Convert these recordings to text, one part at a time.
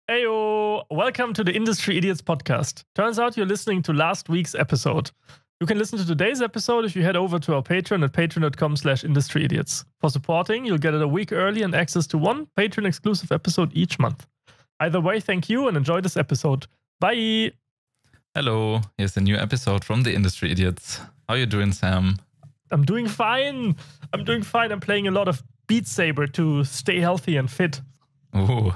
Heyo! Welcome to the Industry Idiots podcast. Turns out you're listening to last week's episode. You can listen to today's episode if you head over to our Patreon at patreon.com/industryidiots. For supporting, you'll get it a week early and access to one Patreon exclusive episode each month. Either way, thank you and enjoy this episode. Bye! Hello, here's a new episode from the Industry Idiots. How you doing, Sam? I'm doing fine. I'm playing a lot of Beat Saber to stay healthy and fit. Ooh.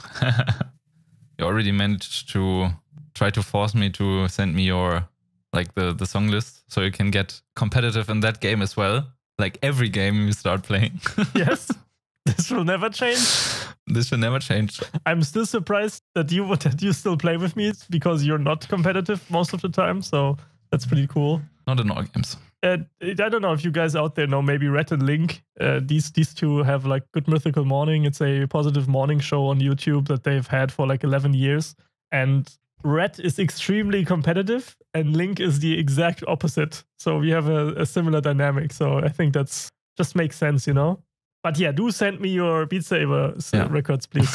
You already managed to try to force me to send me your, the song list so you can get competitive in that game as well. Like every game you start playing. Yes, this will never change. This will never change. I'm still surprised that you still play with me because you're not competitive most of the time. So that's pretty cool. Not in all games. I don't know if you guys out there know, maybe Red and Link. These two have like Good Mythical Morning. It's a positive morning show on YouTube that they've had for like 11 years. And Red is extremely competitive and Link is the exact opposite. So we have a similar dynamic. So I think that's just makes sense, you know? But yeah, do send me your Beat Saber records, please.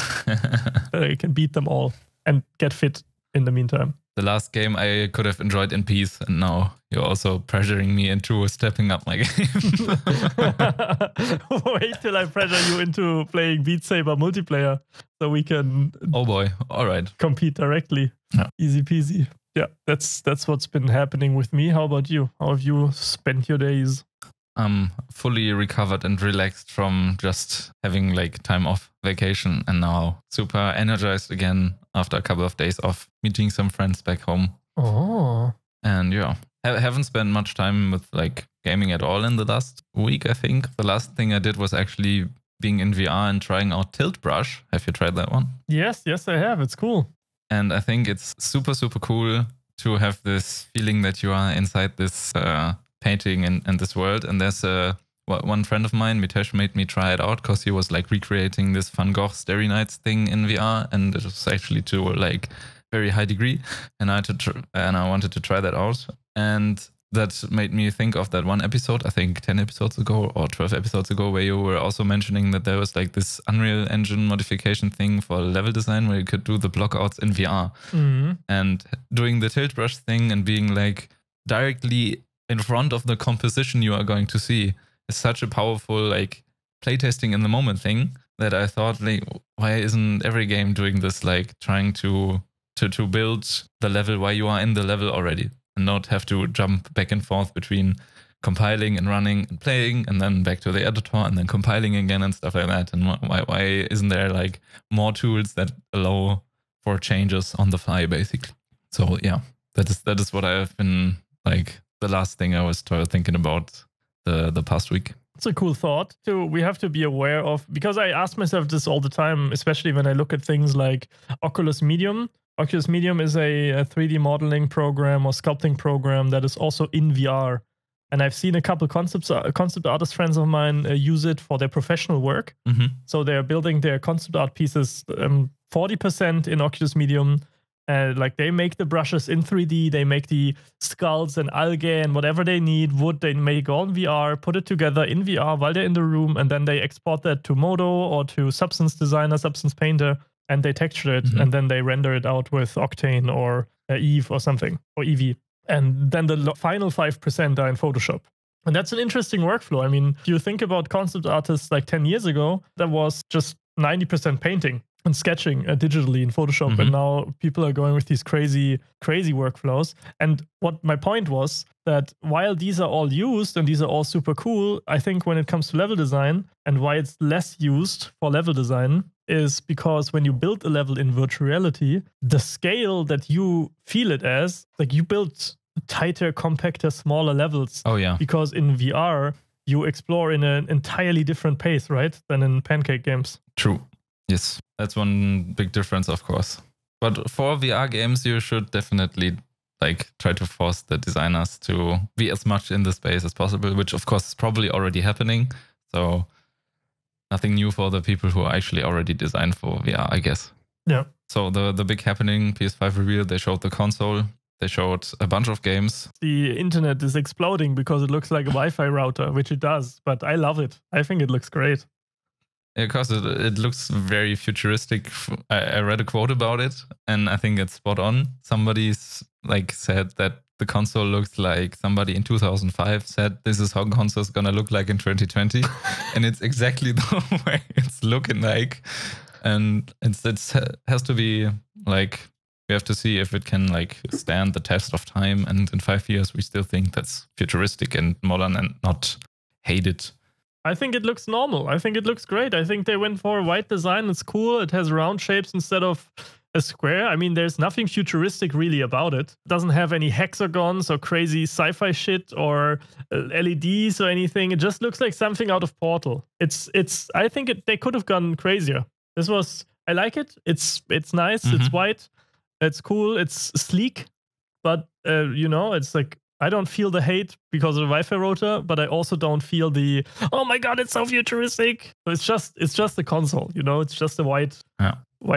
You can beat them all and get fit in the meantime. The last game I could have enjoyed in peace, and now you're also pressuring me into stepping up my game. Wait till I pressure you into playing Beat Saber multiplayer so we can oh boy, all right, compete directly. Yeah. Easy peasy. Yeah, that's what's been happening with me. How about you? How have you spent your days? I'm fully recovered and relaxed from just having like time off vacation and now super energized again after a couple of days off, meeting some friends back home. Oh. And yeah, haven't spent much time with like gaming at all in the last week, I think. The last thing I did was actually being in VR and trying out Tilt Brush. Have you tried that one? Yes, I have. It's cool. And I think it's super, super cool to have this feeling that you are inside this painting and this world. And there's one friend of mine, Mitesh, made me try it out because he was like recreating this Van Gogh Starry Nights thing in VR, and it was actually to like very high degree, and I wanted to try that out, and that made me think of that one episode, I think 10 episodes ago or 12 episodes ago, where you were also mentioning that there was like this Unreal Engine modification thing for level design where you could do the blockouts in VR. Mm-hmm. And doing the tilt brush thing and being like directly in front of the composition you are going to see is such a powerful like playtesting in the moment thing that I thought, like, why isn't every game doing this, like trying to build the level while you are in the level already and not have to jump back and forth between compiling and running and playing and then back to the editor and then compiling again and stuff like that. And why isn't there like more tools that allow for changes on the fly basically? So yeah, that is what I have been like the last thing I was thinking about the past week. It's a cool thought too. We have to be aware of, because I ask myself this all the time, especially when I look at things like Oculus Medium. Oculus Medium is a 3D modeling program or sculpting program that is also in VR. And I've seen a couple concept artist friends of mine use it for their professional work. Mm-hmm. So they're building their concept art pieces 40% in Oculus Medium. Like they make the brushes in 3D, they make the skulls and algae and whatever they need, wood they make on VR, put it together in VR while they're in the room, and then they export that to Modo or to Substance Designer, Substance Painter, and they texture it, and then they render it out with Octane or Eve or something, or Eevee. And then the final 5% are in Photoshop. And that's an interesting workflow. I mean, if you think about concept artists like 10 years ago, that was just 90% painting and sketching digitally in Photoshop. Mm-hmm. And now people are going with these crazy workflows. And what my point was that while these are all used and these are all super cool, I think when it comes to level design and why it's less used for level design is because when you build a level in virtual reality, the scale that you feel it as, like you build tighter, compacter, smaller levels. Oh yeah. Because in VR, you explore in an entirely different pace, right? Than in pancake games. True. Yes, that's one big difference, of course. But for VR games, you should definitely like try to force the designers to be as much in the space as possible, which of course is probably already happening. So nothing new for the people who actually already designed for VR, I guess. Yeah. So the big happening, PS5 reveal, they showed the console. They showed a bunch of games. The internet is exploding because it looks like a Wi-Fi router, which it does. But I love it. I think it looks great. Because it looks very futuristic. I read a quote about it, and I think it's spot on. Somebody's like said that the console looks like somebody in 2005 said this is how console's gonna look like in 2020, and it's exactly the way it's looking like. And it has to be like, we have to see if it can like stand the test of time. And in 5 years, we still think that's futuristic and modern and not hated. I think it looks normal. I think it looks great. I think they went for a white design. It's cool. It has round shapes instead of a square. I mean, there's nothing futuristic really about it. It doesn't have any hexagons or crazy sci-fi shit or LEDs or anything. It just looks like something out of Portal. I think they could have gone crazier. I like it. It's nice. It's white. It's cool. It's sleek. But, it's like, I don't feel the hate because of the Wi-Fi router, but I also don't feel the, oh my god, it's so futuristic. It's just a console, It's just a white,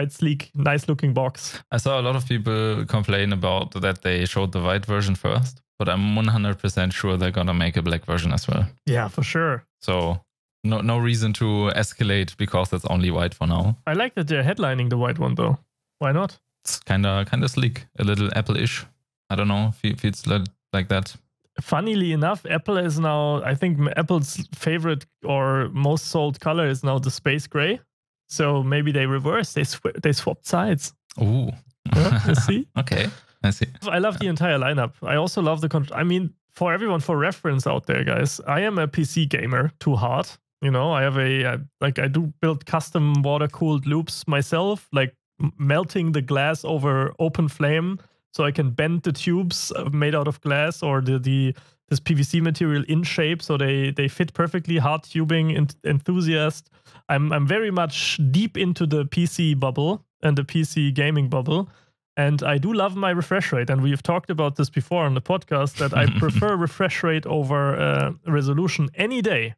sleek, nice-looking box. I saw a lot of people complain about that they showed the white version first, but I'm 100% sure they're gonna make a black version as well. Yeah, for sure. So no reason to escalate because it's only white for now. I like that they're headlining the white one though. Why not? It's kind of sleek, a little Apple-ish. I don't know, feels like that. Funnily enough, Apple is now, I think Apple's favorite or most sold color is now the space gray. So maybe they reversed, they swapped sides. Ooh. Yeah, you see? Okay, I see. I love the entire lineup. I also love for everyone, for reference out there, guys, I am a PC gamer to heart. I have I do build custom water-cooled loops myself, like melting the glass over open flame so I can bend the tubes made out of glass or this PVC material in shape so they fit perfectly. Hard tubing enthusiast. I'm very much deep into the PC bubble and the PC gaming bubble. And I do love my refresh rate. And we've talked about this before on the podcast that I prefer refresh rate over resolution any day.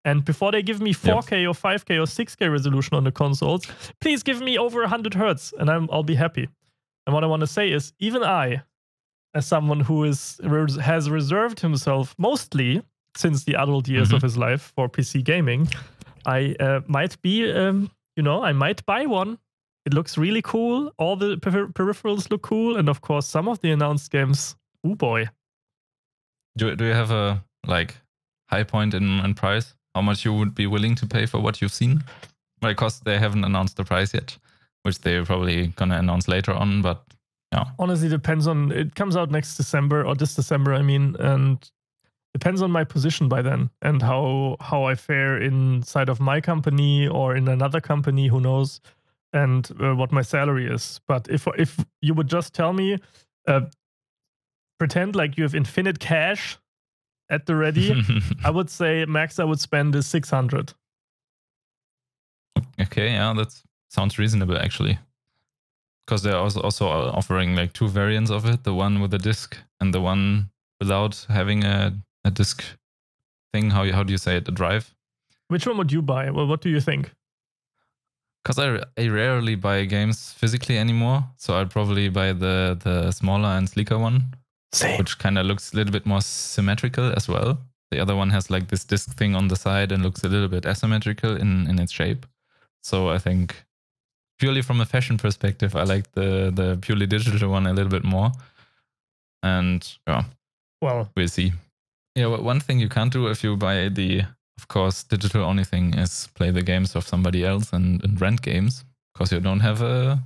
And before they give me 4K or 5K or 6K resolution on the consoles, please give me over 100 hertz and I'll be happy. And what I want to say is, even I, as someone who has reserved himself mostly since the adult years of his life for PC gaming, I might be, I might buy one. It looks really cool. All the peripherals look cool. And of course, some of the announced games, oh boy. Do you have a high point in price? How much you would be willing to pay for what you've seen? Because they haven't announced the price yet, which they're probably going to announce later on, but yeah. Honestly, it comes out next December, or this December, and depends on my position by then and how I fare inside of my company or in another company, who knows, and what my salary is. But if you would just tell me, pretend like you have infinite cash at the ready, I would say max I would spend is 600. Okay, yeah, that sounds reasonable actually. Because they're also offering two variants of it, the one with a disc and the one without having a disc thing. How do you say it? A drive? Which one would you buy? Well, what do you think? Because I rarely buy games physically anymore, so I'd probably buy the smaller and sleeker one. Same. Which kind of looks a little bit more symmetrical as well. The other one has this disc thing on the side and looks a little bit asymmetrical in its shape. So I think purely from a fashion perspective, I like the purely digital one a little bit more. And yeah, well, we'll see. Yeah, one thing you can't do if you buy the, of course, digital only thing is play the games of somebody else and rent games, because you don't have a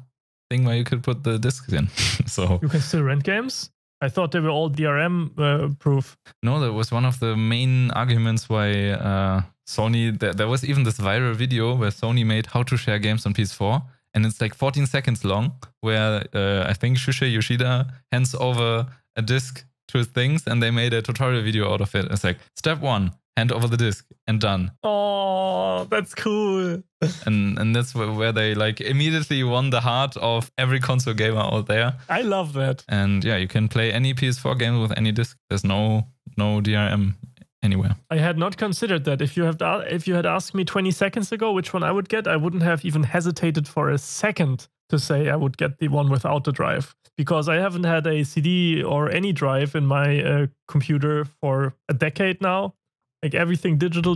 thing where you could put the discs in. So you can still rent games? I thought they were all DRM proof. No, that was one of the main arguments why Sony, there was even this viral video where Sony made how to share games on PS4. And it's 14 seconds long, where I think Shuhei Yoshida hands over a disc to things and they made a tutorial video out of it. It's step 1, hand over the disc and done. Oh, that's cool. And that's where they immediately won the heart of every console gamer out there. I love that. And yeah, you can play any PS4 game with any disc. There's no DRM anywhere. I had not considered that. If you had asked me 20 seconds ago which one I would get, I wouldn't have even hesitated for a second to say I would get the one without the drive, because I haven't had a CD or any drive in my computer for a decade now. Like everything digital.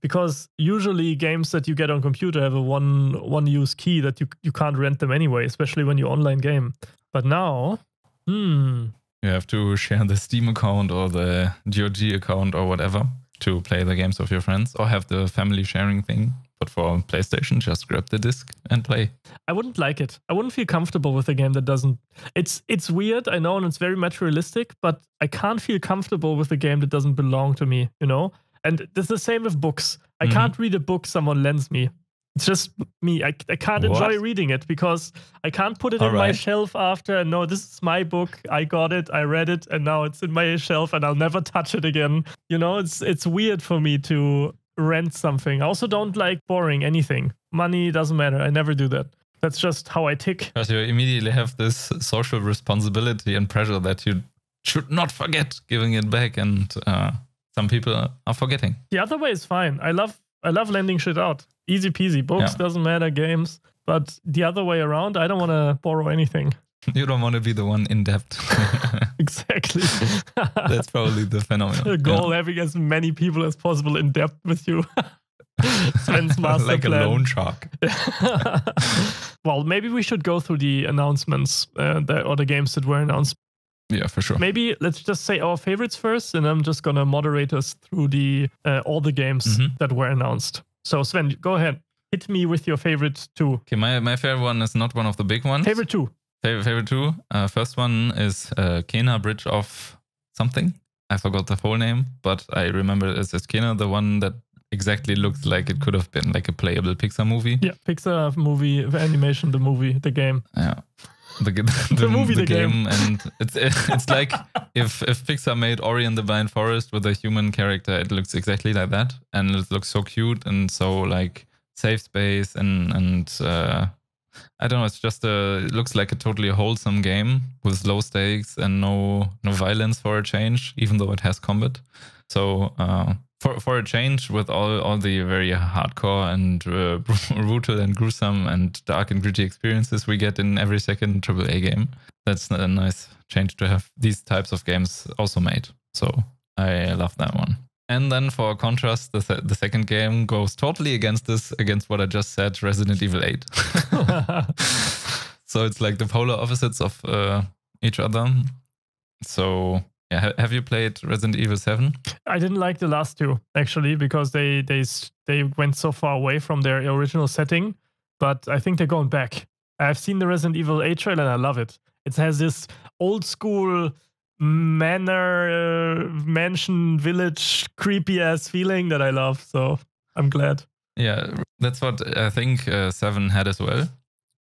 Because usually games that you get on computer have a one use key that you can't rent them anyway, especially when you online game. But now, you have to share the Steam account or the GOG account or whatever to play the games of your friends, or have the family sharing thing. But for PlayStation, just grab the disc and play. I wouldn't like it. I wouldn't feel comfortable with a game that doesn't. It's weird, I know, and it's very materialistic, but I can't feel comfortable with a game that doesn't belong to me, you know? And it's the same with books. I can't read a book someone lends me. It's just me. I can't enjoy reading it because I can't put it in my shelf after and no, this is my book. I got it, I read it, and now it's in my shelf and I'll never touch it again. You know, it's weird for me to rent something. I also don't like borrowing anything. Money doesn't matter. I never do that. That's just how I tick. Because you immediately have this social responsibility and pressure that you should not forget giving it back, and some people are forgetting. The other way is fine. I love lending shit out. Easy peasy. Books, doesn't matter, games. But the other way around, I don't want to borrow anything. You don't want to be the one in debt. Exactly. That's probably the phenomenon. The goal, having as many people as possible in debt with you. Sven's master like plan. A loan shark. Well, maybe we should go through the announcements or the games that were announced. Yeah, for sure. Maybe let's just say our favorites first, and I'm just gonna moderate us through the all the games that were announced. So Sven, go ahead. Hit me with your favorite two. Okay, my favorite one is not one of the big ones. Favorite two. Favorite two. First one is Kena Bridge of something. I forgot the full name, but I remember it as Kena, the one that exactly looks like it could have been like a playable Pixar movie. Yeah, Pixar movie, the animation, the movie, the game. Yeah. The movie, the game. And it's like if Pixar made Ori and the Blind Forest with a human character, it looks exactly like that. And it looks so cute and so like safe space and I don't know, it's just it looks like a totally wholesome game with low stakes and no violence for a change, even though it has combat. So for a change, with all the very hardcore and brutal and gruesome and dark and gritty experiences we get in every second AAA game, that's a nice change to have these types of games also made. So I love that one. And then for contrast, the second game goes totally against what I just said, Resident Evil 8. So it's like the polar opposites of each other. So yeah, have you played Resident Evil 7? I didn't like the last two, actually, because they went so far away from their original setting. But I think they're going back. I've seen the Resident Evil 8 trailer and I love it. It has this old school mansion, village, creepy ass feeling that I love. So I'm glad. Yeah, that's what I think 7 had as well.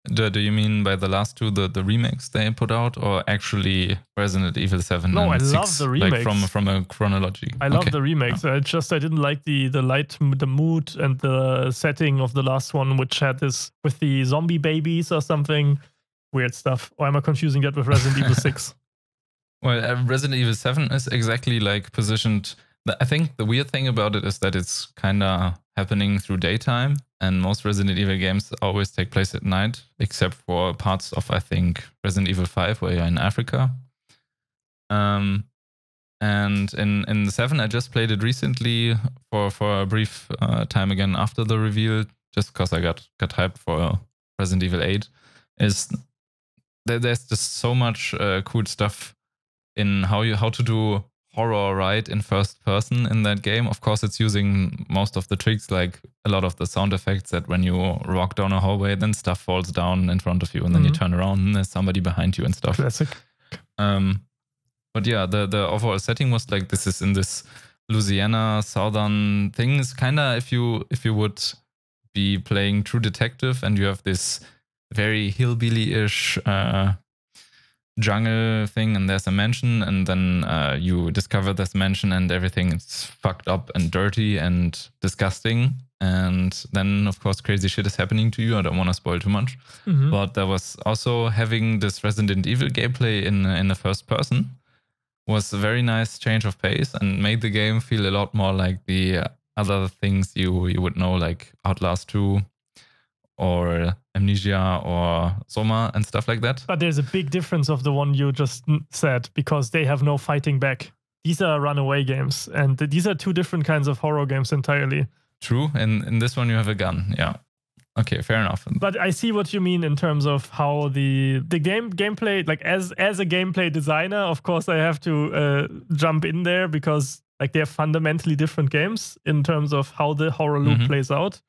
Do you mean by the last two, the remakes they put out, or actually Resident Evil 7 no, and I 6? Love the remakes. Like from a chronology. I love the remakes. I didn't like the light, the mood and the setting of the last one, which had this with the zombie babies or something. Weird stuff. Or am I confusing that with Resident Evil 6? Well, Resident Evil 7 is exactly like positioned. I think the weird thing about it is that it's kind of happening through daytime, and most Resident Evil games always take place at night, except for parts of, I think, Resident Evil 5, where you're in Africa. And in 7, I just played it recently for a brief time again after the reveal, just because I got hyped for Resident Evil 8. There's just so much cool stuff in how to do horror right in first person in that game. Of course, it's using most of the tricks, like a lot of the sound effects that when you walk down a hallway, then stuff falls down in front of you, and then you turn around and there's somebody behind you and stuff. Classic. But yeah, the overall setting was like, this is in this Louisiana southern thing. It's kind of if you would be playing True Detective and you have this very hillbilly-ish jungle thing, and there's a mansion, and then you discover this mansion and everything is fucked up and dirty and disgusting, and then of course crazy shit is happening to you. I don't want to spoil too much, but there was also having this Resident Evil gameplay in the first person was a very nice change of pace and made the game feel a lot more like the other things you would know, like Outlast 2 or Amnesia or Soma and stuff like that. But there's a big difference of the one you just said, because they have no fighting back. these are runaway games, and these are two different kinds of horror games entirely. True, and in this one you have a gun. Yeah. Okay, fair enough. But I see what you mean in terms of how the gameplay, like as a gameplay designer, of course I have to jump in there, because like they're fundamentally different games in terms of how the horror loop plays out.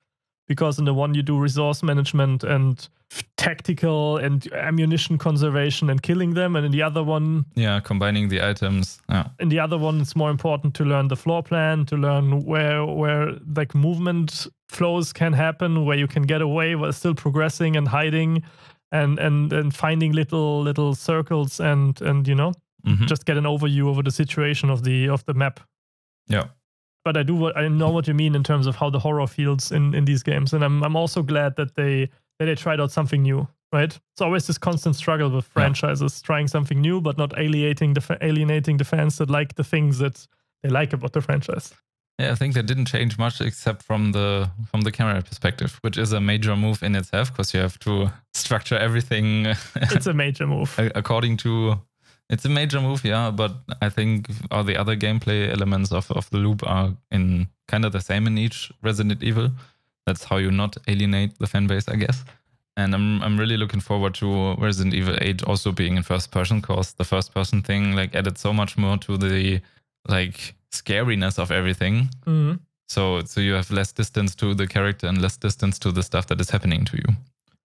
Because in the one you do resource management and tactical and ammunition conservation and killing them, and in the other one, combining the items. Yeah. In the other one, it's more important to learn the floor plan, to learn where like movement flows can happen, where you can get away while still progressing and hiding, and finding little circles and just get an overview over the situation of the map. Yeah. But I know what you mean in terms of how the horror feels in these games, and I'm also glad that they tried out something new. Right? It's always this constant struggle with franchises, trying something new but not alienating the fans that like the things that they like about the franchise. Yeah, I think they didn't change much except from the camera perspective, which is a major move in itself, because you have to structure everything. It's a major move. According to. It's a major move, yeah, but I think all the other gameplay elements of the loop are in kind of the same in each Resident Evil. That's how you not alienate the fan base, I guess. And I'm really looking forward to Resident Evil 8 also being in first person, because the first person thing like added so much more to the like scariness of everything. Mm-hmm. So you have less distance to the character and less distance to the stuff that is happening to you.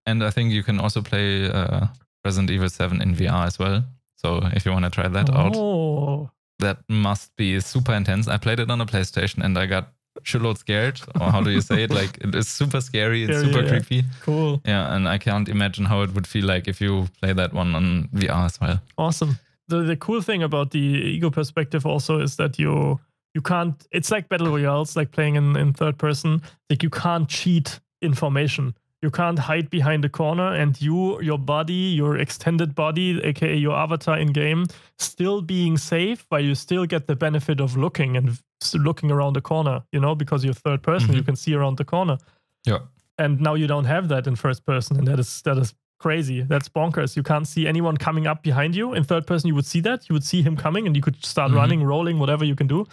And I think you can also play Resident Evil 7 in VR as well. So if you want to try that out, that must be super intense. I played it on a PlayStation and I got shitload scared. Or how do you say it? Like, it is super scary. It's super creepy. Cool. Yeah, and I can't imagine how it would feel like if you play that one on VR as well. Awesome. The cool thing about the ego perspective also is that you can't. It's like battle royales, like playing in third person. Like, you can't cheat information. You can't hide behind a corner, and your body, your extended body, aka your avatar in game, still being safe, but you still get the benefit of looking around the corner, because you're third person, you can see around the corner. Yeah. And now you don't have that in first person, and that is crazy. That's bonkers. You can't see anyone coming up behind you. In third person, you would see that. You would see him coming, and you could start running, rolling, whatever you can do.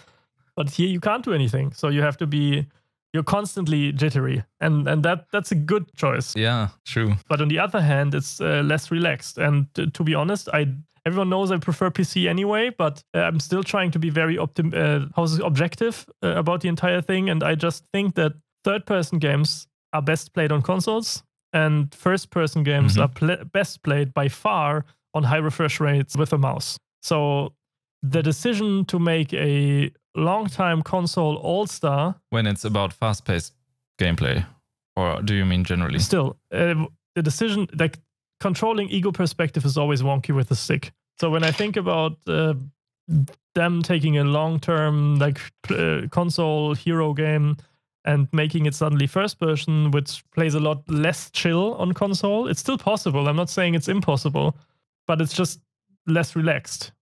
But here you can't do anything. So you have to be. You're constantly jittery, and that's a good choice. Yeah, true. But on the other hand, it's less relaxed. And to be honest, everyone knows I prefer PC anyway, but I'm still trying to be very objective about the entire thing. And I just think that third-person games are best played on consoles, and first-person games are best played by far on high refresh rates with a mouse. So the decision to make a long-time console all-star... When it's about fast-paced gameplay, or do you mean generally? Still, the decision, like, controlling ego perspective is always wonky with a stick. So when I think about them taking a long-term like console hero game and making it suddenly first-person, which plays a lot less chill on console, it's still possible. I'm not saying it's impossible, but it's just less relaxed,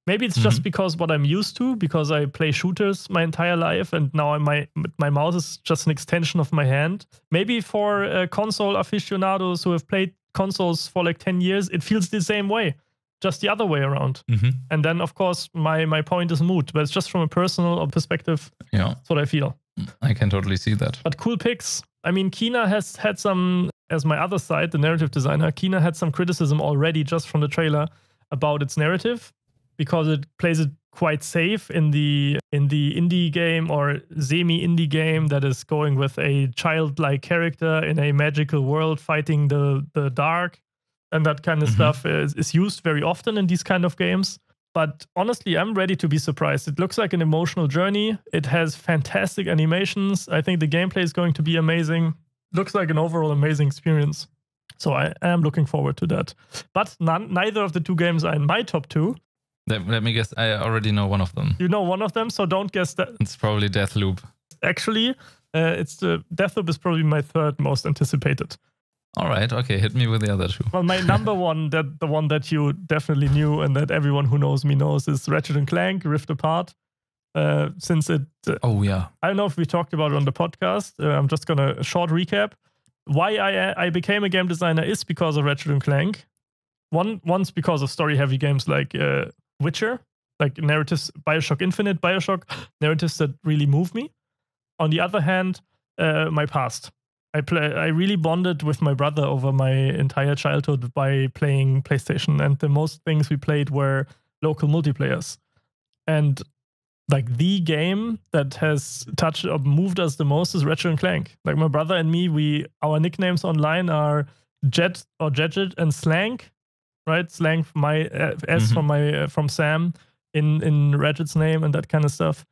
Maybe it's just because what I'm used to, because I play shooters my entire life, and now my mouse is just an extension of my hand. Maybe for console aficionados who have played consoles for like 10 years, it feels the same way, just the other way around. And then, of course, my point is moot, but it's just from a personal perspective. Yeah, that's what I feel. I can totally see that. But cool picks. I mean, Kina has had some, as my other side, the narrative designer, Kina had some criticism already just from the trailer about its narrative, because it plays it quite safe in the indie game or semi-indie game that is going with a childlike character in a magical world fighting the dark, and that kind of stuff is used very often in these kind of games. But honestly, I'm ready to be surprised. It looks like an emotional journey. It has fantastic animations. I think the gameplay is going to be amazing. Looks like an overall amazing experience. So I am looking forward to that. But neither of the two games are in my top 2. Let me guess. I already know one of them. You know one of them, so don't guess that. It's probably Deathloop. Actually, Deathloop is probably my third most anticipated. All right, okay, hit me with the other 2. Well, my number one, the one that you definitely knew and that everyone who knows me knows, is Ratchet & Clank Rift Apart. Since it... oh, yeah. I don't know if we talked about it on the podcast. I'm just going to short recap. Why I became a game designer is because of Ratchet & Clank. Once because of story-heavy games like Witcher, like narratives, Bioshock Infinite, Bioshock, narratives that really move me. On the other hand, my past. I really bonded with my brother over my entire childhood by playing PlayStation, and the most things we played were local multiplayers. And like the game that has touched or moved us the most is Ratchet and Clank. Like my brother and me, our nicknames online are Jet or Jedget and Slank, right? Slank from my S from Sam in Ratchet's name and that kind of stuff.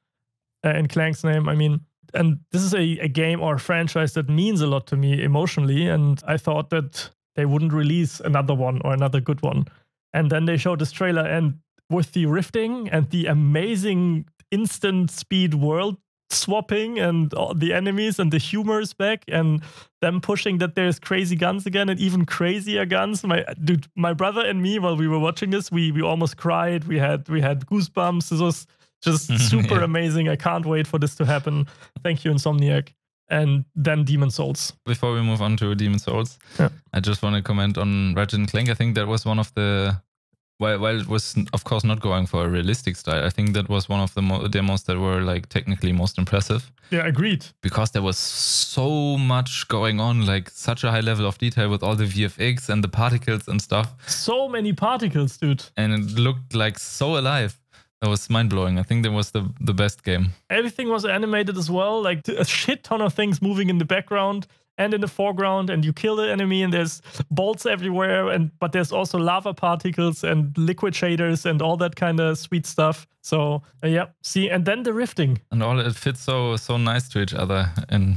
In Clank's name, I mean. And this is a game or a franchise that means a lot to me emotionally. And I thought that they wouldn't release another one or another good one. And then they showed this trailer, and with the rifting and the amazing instant speed world swapping and all the enemies and the humor is back, and them pushing that there's crazy guns again and even crazier guns. My brother and me, while we were watching this, we almost cried. We had goosebumps. This was just super amazing. I can't wait for this to happen. Thank you, Insomniac. And then Demon's Souls. Before we move on to Demon's Souls, I just want to comment on Ratchet and Clank. I think that was one of the, while it was of course not going for a realistic style, I think that was one of the demos that were like technically most impressive. Yeah, agreed. Because there was so much going on, like such a high level of detail with all the VFX and the particles and stuff. So many particles, dude. And it looked like so alive. That was mind-blowing. I think that was the best game. Everything was animated as well, like a shit ton of things moving in the background and in the foreground, and you kill the enemy and there's bolts everywhere, but there's also lava particles and liquid shaders and all that kind of sweet stuff. So see, and then the rifting. And all it fits so nice to each other and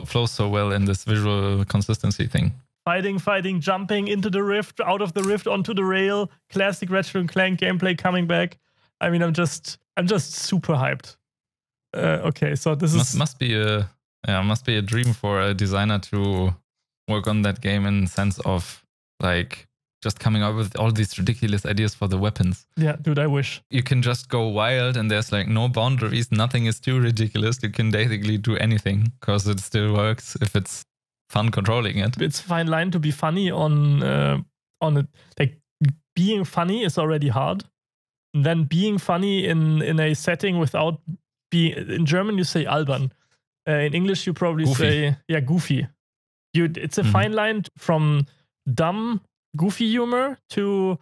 flows so well in this visual consistency thing. Fighting, jumping into the rift, out of the rift onto the rail, classic Ratchet and Clank gameplay coming back. I mean, I'm just super hyped. Okay, so this must be a dream for a designer to work on that game in the sense of like just coming up with all these ridiculous ideas for the weapons. Yeah, dude, I wish. You can just go wild and there's like no boundaries. Nothing is too ridiculous. You can basically do anything because it still works if it's fun controlling it. It's a fine line to be funny on it. Like being funny is already hard. And then being funny in a setting without being, in German you say albern. In English you probably say goofy. It's a fine line from dumb goofy humor to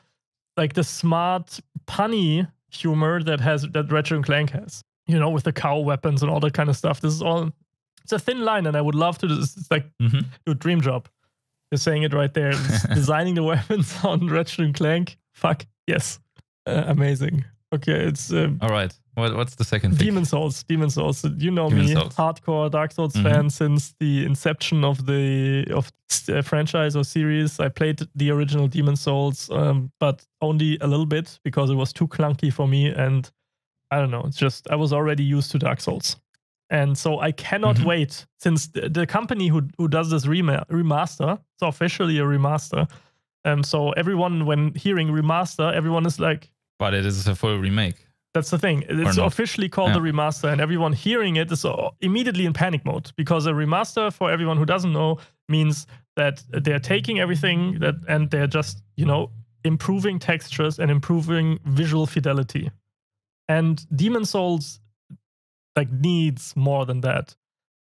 like the smart punny humor that Ratchet and Clank has. You know, with the cow weapons and all that kind of stuff. It's a thin line, and I would love to. It's like your dream job. You're saying it right there. Designing the weapons on Ratchet and Clank. Fuck yes. Amazing. Okay, it's all right. What's the second pick? Demon's Souls. You know me, hardcore Dark Souls fan since the inception of the franchise or series. I played the original Demon's Souls, but only a little bit because it was too clunky for me, and I don't know. It's just I was already used to Dark Souls, and so I cannot wait. Since the company who does this remaster, it's officially a remaster. So everyone, when hearing remaster, everyone is like, but it is a full remake. That's the thing. It's officially called the remaster, and everyone hearing it is immediately in panic mode, because a remaster, for everyone who doesn't know, means that they're taking everything and they're just, improving textures and improving visual fidelity. And Demon's Souls needs more than that.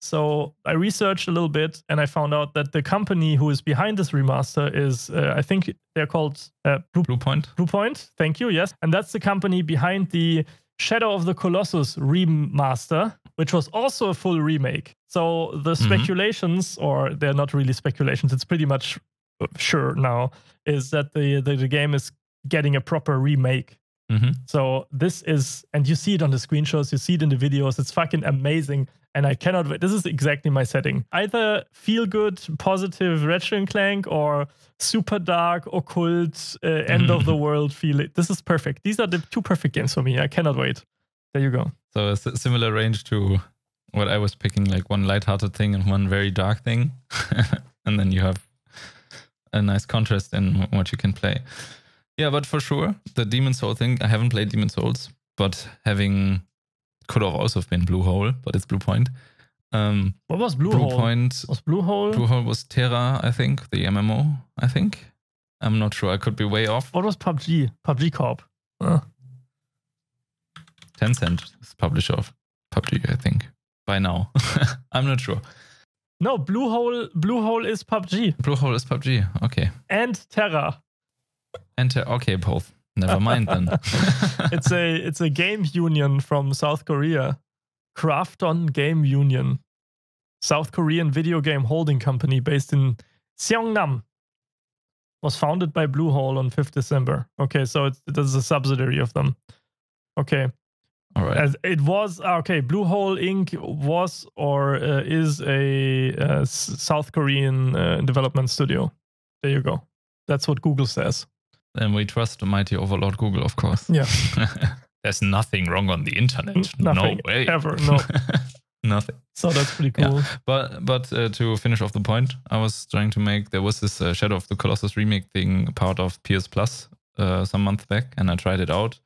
So I researched a little bit, and I found out that the company who is behind this remaster is, I think they're called Bluepoint. Bluepoint, thank you, yes. And that's the company behind the Shadow of the Colossus remaster, which was also a full remake. So the speculations, or they're not really speculations, it's pretty much sure now, is that the game is getting a proper remake. So this is, and you see it on the screenshots, you see it in the videos, it's fucking amazing. And I cannot wait. This is exactly my setting. Either feel good, positive Ratchet and Clank, or super dark, occult, end of the world feel. This is perfect. These are the two perfect games for me. I cannot wait. There you go. So a similar range to what I was picking, like one lighthearted thing and one very dark thing. And then you have a nice contrast in what you can play. Yeah, but for sure, the Demon's Souls thing, I haven't played Demon's Souls, but could have also been Bluehole, but it's Bluepoint. What was Bluehole? Bluepoint was Bluehole? Bluehole was Terra, I think, the MMO, I think. I'm not sure. I could be way off. What was PUBG? PUBG Corp. Tencent is publisher of PUBG, I think, by now. I'm not sure. No, Bluehole is PUBG. Bluehole is PUBG. Okay. And Terra. Okay, both. Never mind then. It's a game union from South Korea. Krafton Game Union. South Korean video game holding company based in Seongnam. Was founded by Bluehole on 5th December. Okay, so it is a subsidiary of them. Okay. All right. It was okay. Bluehole Inc. was or is a South Korean development studio. There you go. That's what Google says. And we trust the mighty overlord Google, of course. Yeah. There's nothing wrong on the internet. Nothing. No way. Ever. No. Nothing. So that's pretty cool. Yeah. But to finish off the point, I was trying to make, there was this Shadow of the Colossus remake thing part of PS Plus some months back, and I tried it out.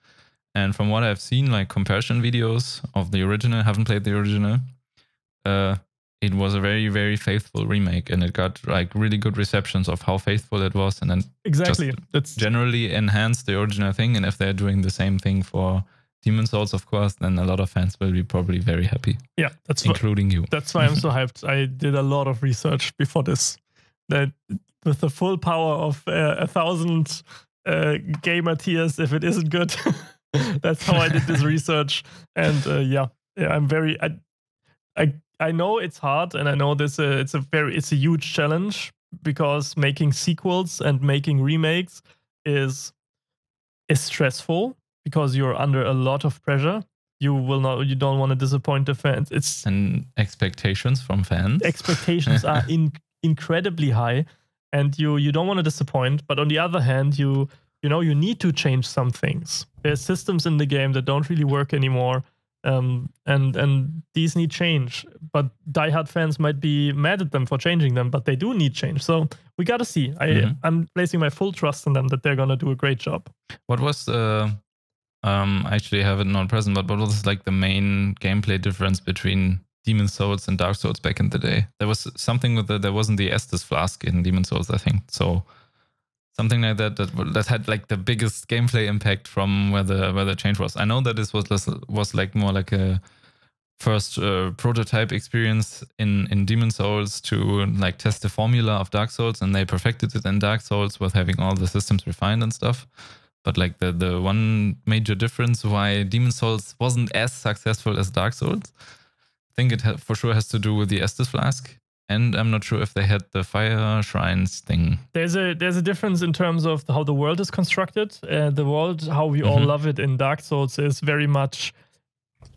And from what I've seen, like comparison videos of the original, haven't played the original, it was a very, very faithful remake, and it got like really good receptions of how faithful it was, and then exactly it's generally enhanced the original thing. And if they're doing the same thing for Demon's Souls, of course, then a lot of fans will be probably very happy. Yeah, that's including you. That's why I'm so hyped. I did a lot of research before this. That with the full power of 1,000 gamer tears, if it isn't good. That's how I did this research, and I'm very. I know it's hard, and I know this. It's a huge challenge because making sequels and making remakes is stressful because you're under a lot of pressure. You don't want to disappoint the fans. And expectations from fans. Expectations are incredibly high, and you don't want to disappoint. But on the other hand, you need to change some things. There's systems in the game that don't really work anymore, and these need change. But diehard fans might be mad at them for changing them, but they do need change. So we got to see. I'm placing my full trust in them that they're going to do a great job. What was I actually have it not present, but what was like the main gameplay difference between Demon's Souls and Dark Souls back in the day? There was something with there wasn't the Estus flask in Demon's Souls, I think. So something like that had like the biggest gameplay impact from where the change was. I know that this was like more like a first prototype experience in Demon's Souls to like test the formula of Dark Souls, and they perfected it in Dark Souls with having all the systems refined and stuff. But like the one major difference why Demon's Souls wasn't as successful as Dark Souls, I think it for sure has to do with the Estus flask. And I'm not sure if they had the fire shrines thing. There's a difference in terms of how the world is constructed. The world, how we all love it in Dark Souls, is very much,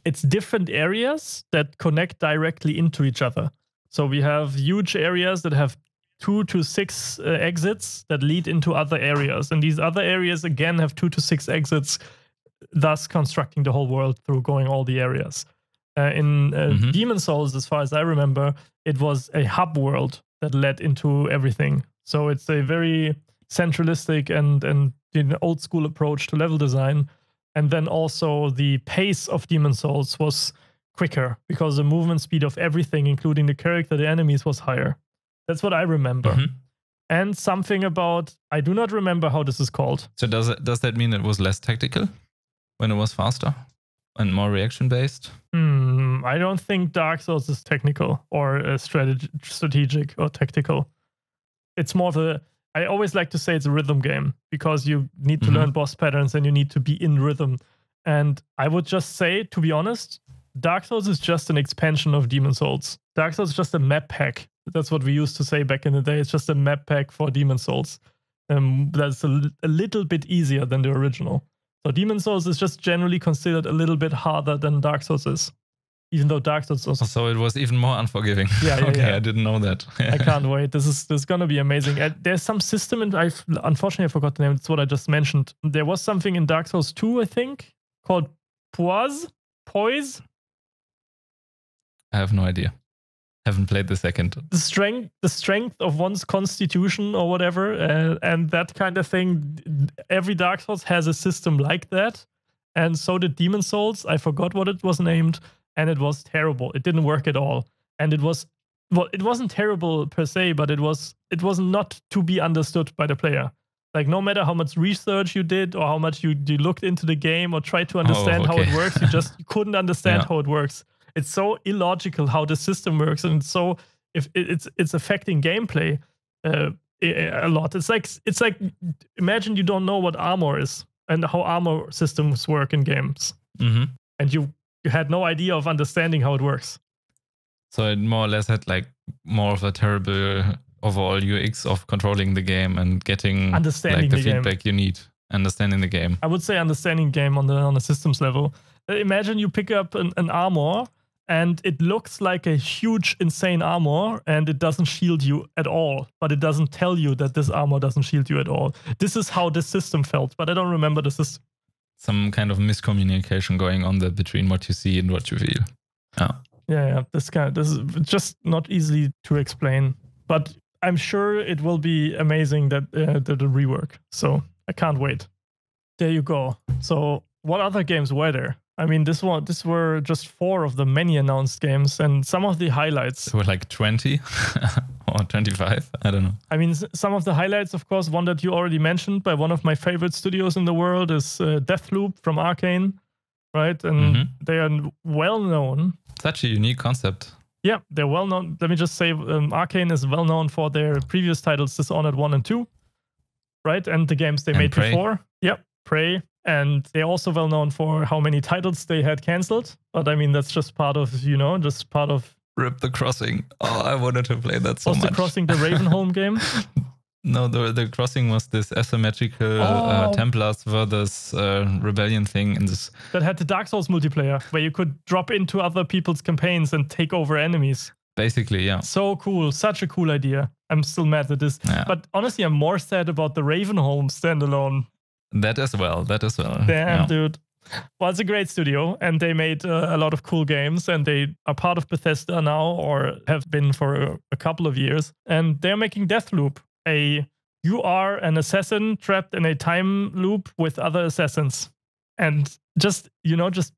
it's different areas that connect directly into each other. So we have huge areas that have 2 to 6 exits that lead into other areas. And these other areas, again, have 2 to 6 exits, thus constructing the whole world through going all the areas. In Demon's Souls, as far as I remember, it was a hub world that led into everything. So it's a very centralistic and old school approach to level design. And then also the pace of Demon's Souls was quicker because the movement speed of everything, including the character, the enemies, was higher. That's what I remember. And something about, I do not remember how this is called. So does that mean it was less tactical when it was faster and more reaction based? I don't think Dark Souls is technical or strategic or tactical. It's more of a, I always like to say it's a rhythm game because you need to learn boss patterns and you need to be in rhythm. And I would just say, to be honest, Dark Souls is just an expansion of Demon's Souls. Dark Souls is just a map pack. That's what we used to say back in the day. It's just a map pack for Demon's Souls. That's a little bit easier than the original. So Demon's Souls is just generally considered a little bit harder than Dark Souls is. Even though Dark Souls is... So it was even more unforgiving. Yeah, okay, I didn't know that. I can't wait. This is going to be amazing. There's some system, and unfortunately I forgot the name. It's what I just mentioned. There was something in Dark Souls 2, I think, called Poise? I have no idea. Haven't played the second. The strength of one's constitution or whatever, and that kind of thing. Every Dark Souls has a system like that, and so did Demon's Souls. I forgot what it was named, and it was terrible. It didn't work at all, and it wasn't terrible per se, but it was not to be understood by the player. Like no matter how much research you did or how much you looked into the game or tried to understand how it works, you couldn't understand how it works. It's so illogical how the system works, and so if it's affecting gameplay a lot. It's like imagine you don't know what armor is and how armor systems work in games, and you had no idea of understanding how it works. So it more or less had like more of a terrible overall UX of controlling the game and getting understanding like the game. feedback you need, understanding the game. I would say understanding game on the systems level. Imagine you pick up an armor and it looks like a huge, insane armor and it doesn't shield you at all, but it doesn't tell you that this armor doesn't shield you at all. This is how this system felt, but I don't remember the system. Some kind of miscommunication going on there between what you see and what you feel. Yeah. This is just not easy to explain, but I'm sure it will be amazing that the rework. So I can't wait. There you go. So what other games were there? I mean, this were just 4 of the many announced games, and some of the highlights. There were like 20 or 25. I don't know. I mean, some of the highlights, of course, one that you already mentioned by one of my favorite studios in the world is Deathloop from Arcane, right? And they are well known. Such a unique concept. Yeah, they're well known. Let me just say, Arcane is well known for their previous titles, Dishonored 1 and 2, right? And the games they made before. Yep, Prey. And they're also well known for how many titles they had cancelled. But I mean, that's just part of, Rip the Crossing. Oh, I wanted to play that so much. Was the Crossing the Ravenholm game? No, the Crossing was this asymmetrical Templars versus Rebellion thing in this. That had the Dark Souls multiplayer, where you could drop into other people's campaigns and take over enemies. Basically, yeah. So cool. Such a cool idea. I'm still mad at this. Yeah. But honestly, I'm more sad about the Ravenholm standalone. That as well. Damn, dude. Well, it's a great studio, and they made a lot of cool games, and they are part of Bethesda now, or have been for a couple of years. And they're making Deathloop. You are an assassin trapped in a time loop with other assassins. And just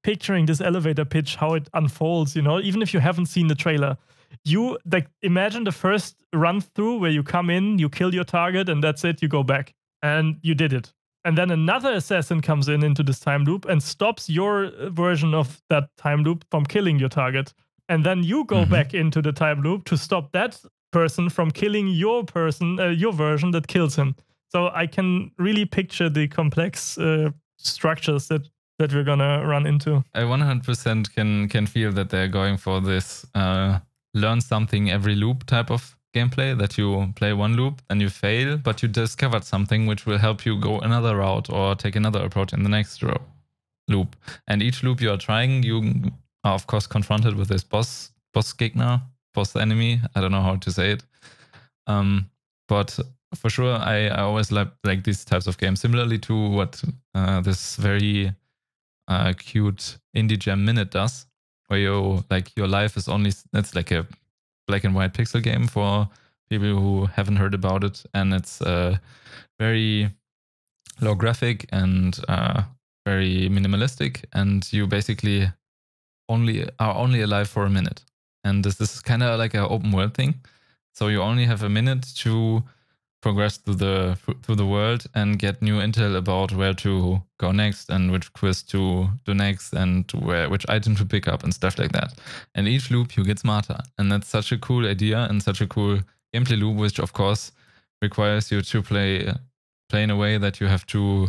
picturing this elevator pitch, how it unfolds, even if you haven't seen the trailer, you imagine the first run through where you come in, you kill your target, and that's it, you go back. And you did it. And then another assassin comes into this time loop and stops your version of that time loop from killing your target. And then you go back into the time loop to stop that person from killing your version that kills him. So I can really picture the complex structures that we're gonna run into. I 100% can feel that they're going for this learn something every loop type of gameplay, that you play one loop and you fail, but you discovered something which will help you go another route or take another approach in the next loop. And each loop you are trying, you are of course confronted with this boss enemy. I don't know how to say it. But for sure, I always like these types of games, similarly to what this very cute indie gem Minute does, where your life is only, it's like a black and white pixel game for people who haven't heard about it, and it's very low graphic and very minimalistic, and you basically are only alive for a minute. And this is kind of like an open world thing, so you only have a minute to progress through the world and get new intel about where to go next and which quest to do next and which item to pick up and stuff like that. And each loop you get smarter, and that's such a cool idea and such a cool gameplay loop, which of course requires you to play in a way that you have to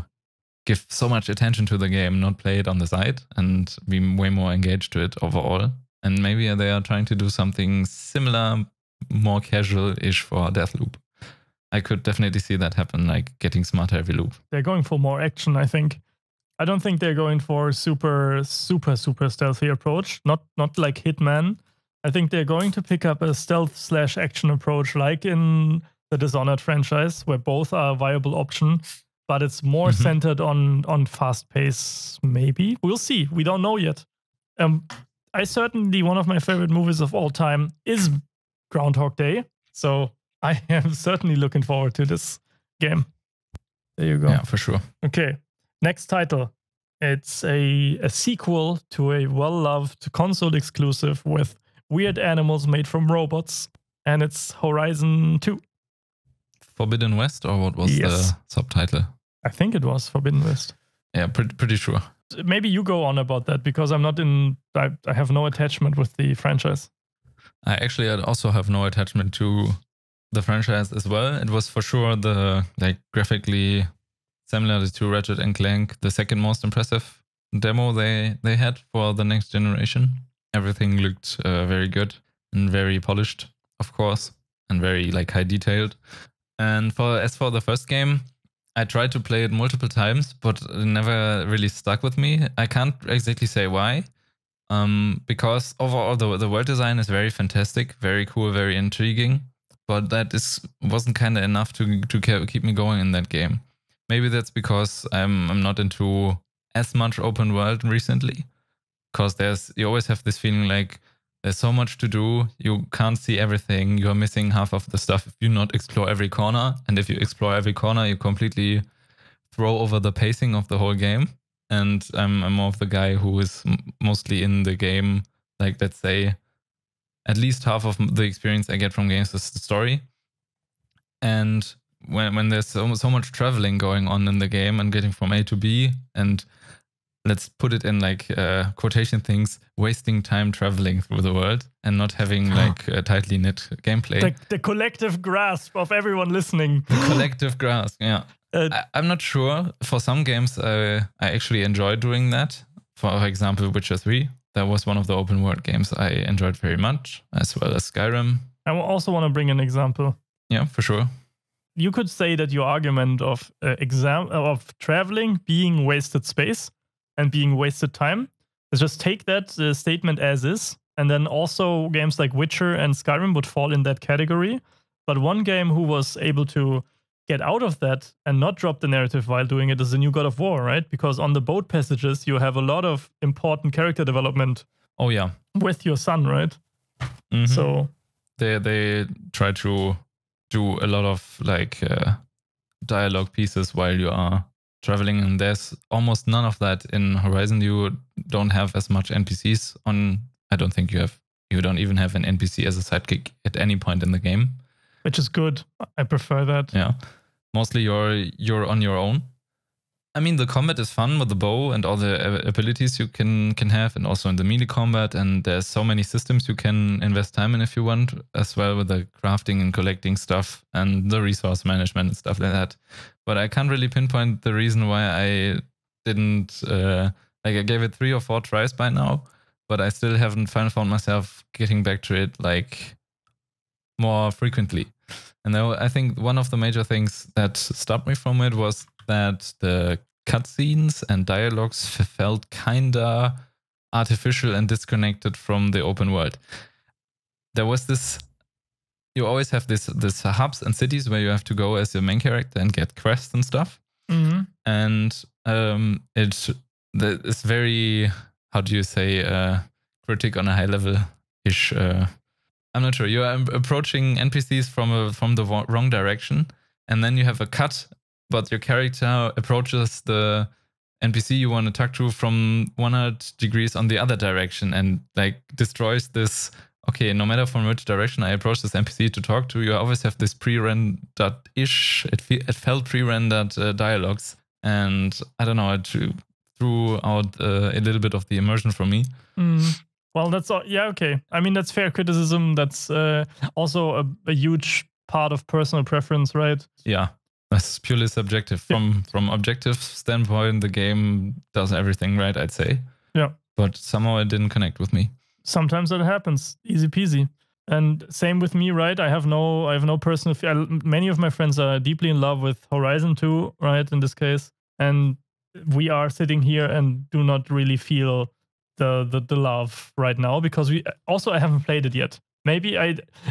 give so much attention to the game, not play it on the side, and be way more engaged to it overall. And maybe they are trying to do something similar, more casual-ish for Deathloop. I could definitely see that happen, like getting smarter every loop. They're going for more action, I think. I don't think they're going for super stealthy approach. Not like Hitman. I think they're going to pick up a stealth/action approach, like in the Dishonored franchise, where both are a viable option, but it's more centered on fast pace. Maybe we'll see. We don't know yet. I certainly, one of my favorite movies of all time is Groundhog Day. So I am certainly looking forward to this game. There you go. Yeah, for sure. Okay, next title. It's a sequel to a well-loved console exclusive with weird animals made from robots, and it's Horizon 2. Forbidden West, or what was the subtitle? I think it was Forbidden West. Yeah, pretty sure. Maybe you go on about that, because I'm not in. I have no attachment with the franchise. I also have no attachment to the franchise as well. It was for sure the graphically similar to Ratchet and Clank, the second most impressive demo they had for the next generation. Everything looked very good and very polished, of course, and very high detailed. And as for the first game, I tried to play it multiple times, but it never really stuck with me. I can't exactly say why, because overall the world design is very fantastic, very cool, very intriguing. But that wasn't kind of enough to keep me going in that game. Maybe that's because I'm not into as much open world recently. Because you always have this feeling like there's so much to do, you can't see everything, you're missing half of the stuff if you not explore every corner. And if you explore every corner, you completely throw over the pacing of the whole game. And I'm more of the guy who is mostly in the game, let's say, at least half of the experience I get from games is the story. And when there's so much traveling going on in the game and getting from A to B, and let's put it in quotation things, wasting time traveling through the world and not having a tightly knit gameplay. The collective grasp of everyone listening. The collective grasp, yeah. I'm not sure. For some games, I actually enjoy doing that. For example, Witcher 3. That was one of the open world games I enjoyed very much, as well as Skyrim. I also want to bring an example. Yeah, for sure. You could say that your argument of traveling being wasted space and being wasted time is just take that statement as is, and then also games like Witcher and Skyrim would fall in that category. But one game who was able to get out of that and not drop the narrative while doing it is the new God of War, right? Because on the boat passages, you have a lot of important character development. Oh, yeah. With your son, right? Mm-hmm. So they try to do a lot of dialogue pieces while you are traveling, and there's almost none of that in Horizon. You don't have as much NPCs on. I don't think you don't even have an NPC as a sidekick at any point in the game, which is good. I prefer that. Yeah, mostly you're on your own. I mean, the combat is fun with the bow and all the abilities you can have, and also in the melee combat. And there's so many systems you can invest time in if you want, as well with the crafting and collecting stuff and the resource management and stuff like that. But I can't really pinpoint the reason why I didn't. I gave it 3 or 4 tries by now, but I still haven't found myself getting back to it more frequently. And I think one of the major things that stopped me from it was that the cutscenes and dialogues felt kinda artificial and disconnected from the open world. There was this. You always have this hubs and cities where you have to go as your main character and get quests and stuff. Mm-hmm. And it's very, how do you say, critic on a high level ish. I'm not sure. You are approaching NPCs from the wrong direction, and then you have a cut, but your character approaches the NPC you want to talk to from 100 degrees on the other direction, and destroys this. Okay, no matter from which direction I approach this NPC to talk to, you always have this pre-rendered-ish, it felt pre-rendered dialogues. And I don't know, it threw out a little bit of the immersion for me. Well, that's all. Yeah, okay. I mean, that's fair criticism. That's also a huge part of personal preference, right? Yeah, that's purely subjective. From objective standpoint, the game does everything right, I'd say. Yeah. But somehow it didn't connect with me. Sometimes that happens, easy peasy. And same with me, right? I have no personal. Many of my friends are deeply in love with Horizon 2, right? In this case, and we are sitting here and do not really feel the love right now because I haven't played it yet. Maybe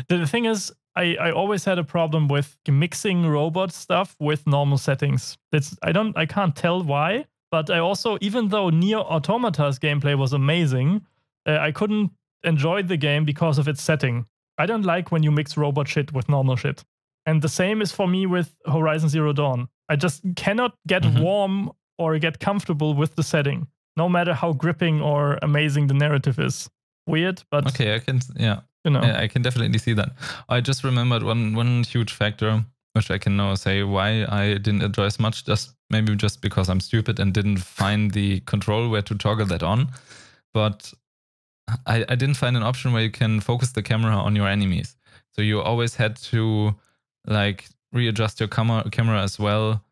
the thing is, I always had a problem with mixing robot stuff with normal settings. I can't tell why, but I also, even though Nier Automata's gameplay was amazing, I couldn't enjoy the game because of its setting. I don't like when you mix robot shit with normal shit. And the same is for me with Horizon Zero Dawn. I just cannot get warm or get comfortable with the setting, no matter how gripping or amazing the narrative is. Weird, but okay, I can, yeah. I can definitely see that. I just remembered one huge factor which I can now say why I didn't enjoy as much. Maybe just because I'm stupid and didn't find the control where to toggle that on. But I didn't find an option where you can focus the camera on your enemies. So you always had to like readjust your camera as well,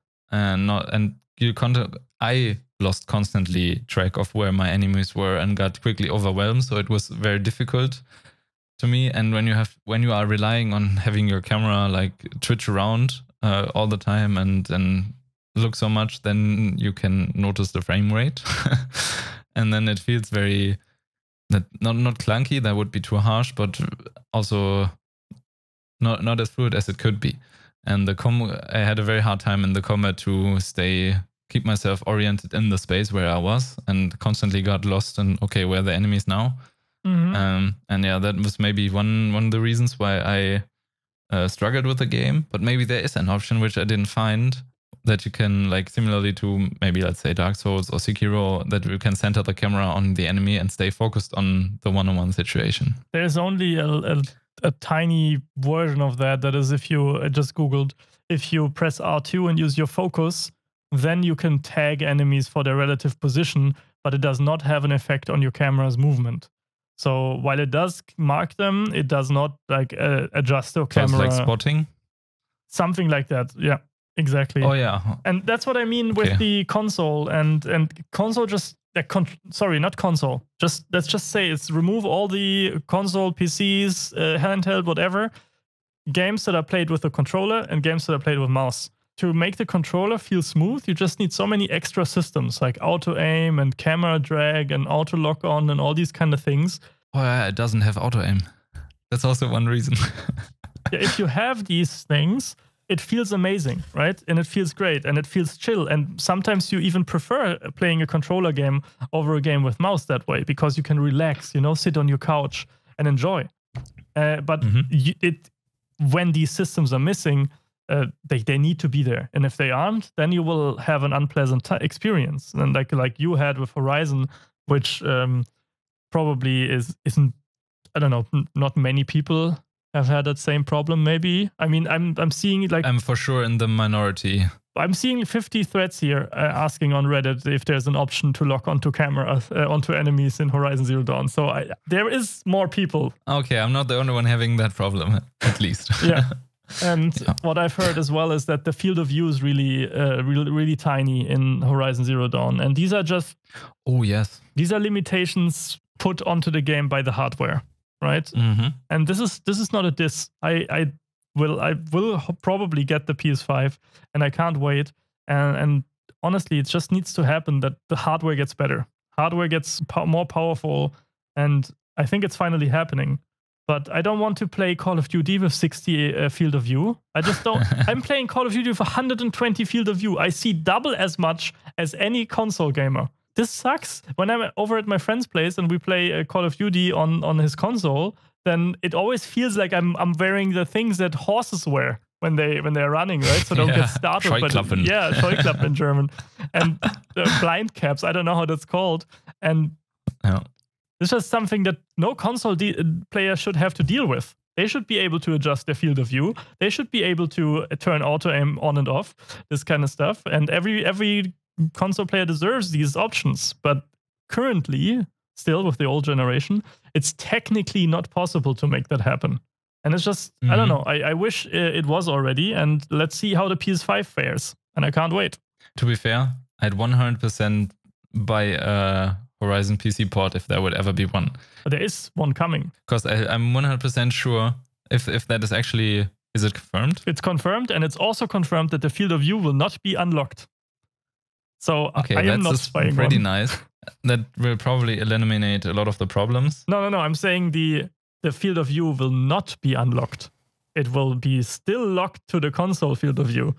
I lost constantly track of where my enemies were and got quickly overwhelmed. So it was very difficult to me. And when you are relying on having your camera like twitch around all the time and look so much, then you can notice the frame rate, and then it feels very not clunky. That would be too harsh, but also not as fluid as it could be. And I had a very hard time in the combat to keep myself oriented in the space where I was, and constantly got lost in, okay, where are the enemies now? And yeah, that was maybe one of the reasons why I struggled with the game. But maybe there is an option which I didn't find, that you can, like similarly to maybe let's say Dark Souls or Sekiro, that you can center the camera on the enemy and stay focused on the one-on-one situation. There's only a tiny version of that. That is, if you just Googled, if you press R2 and use your focus, then you can tag enemies for their relative position, but it does not have an effect on your camera's movement. So while it does mark them, it does not like adjust your camera. So it's like spotting? Something like that, yeah. Exactly. Oh yeah, and that's what I mean with the console and console. Just sorry, not console. Just let's just say it's remove all the console, PCs, handheld, whatever games that are played with a controller and games that are played with mouse. To make the controller feel smooth, you just need so many extra systems like auto aim and camera drag and auto lock on and all these kind of things. Oh yeah, it doesn't have auto aim. That's also one reason. Yeah, if you have these things, it feels amazing, right? And it feels great and it feels chill. And sometimes you even prefer playing a controller game over a game with mouse that way, because you can relax, sit on your couch and enjoy. But when these systems are missing, they need to be there. And if they aren't, then you will have an unpleasant experience. And like you had with Horizon, which probably isn't, I don't know, not many people have had that same problem, maybe. I mean, I'm seeing like... I'm for sure in the minority. I'm seeing 50 threads here asking on Reddit if there's an option to lock onto cameras, onto enemies in Horizon Zero Dawn. So there is more people. Okay, I'm not the only one having that problem, at least. Yeah. And what I've heard as well is that the field of view is really tiny in Horizon Zero Dawn. And these are just... Oh, yes. These are limitations put onto the game by the hardware. Right, and this is not a diss. I will probably get the PS5, and I can't wait. And honestly, it just needs to happen that the hardware gets better. Hardware gets more powerful, and I think it's finally happening. But I don't want to play Call of Duty with 60 field of view. I just don't. I'm playing Call of Duty with 120 field of view. I see double as much as any console gamer. This sucks. When I'm over at my friend's place and we play Call of Duty on his console, then it always feels like I'm wearing the things that horses wear when they're running, right? So don't get startled. Scheuklappen. Scheuklappen in German. And blind caps. I don't know how that's called. And it's just something that no console player should have to deal with. They should be able to adjust their field of view. They should be able to turn auto aim on and off, this kind of stuff. And every console player deserves these options, but currently, still with the old generation, it's technically not possible to make that happen. And it's just, I don't know, I wish it was already, and let's see how the PS5 fares, and I can't wait. To be fair, I'd 100% buy a Horizon PC port if there would ever be one. But there is one coming. Because I'm 100% sure if that is actually, is it confirmed? It's confirmed, and it's also confirmed that the field of view will not be unlocked. So okay, I am not spying pretty one. Nice. That will probably eliminate a lot of the problems. No. I'm saying the field of view will not be unlocked. It will be still locked to the console field of view,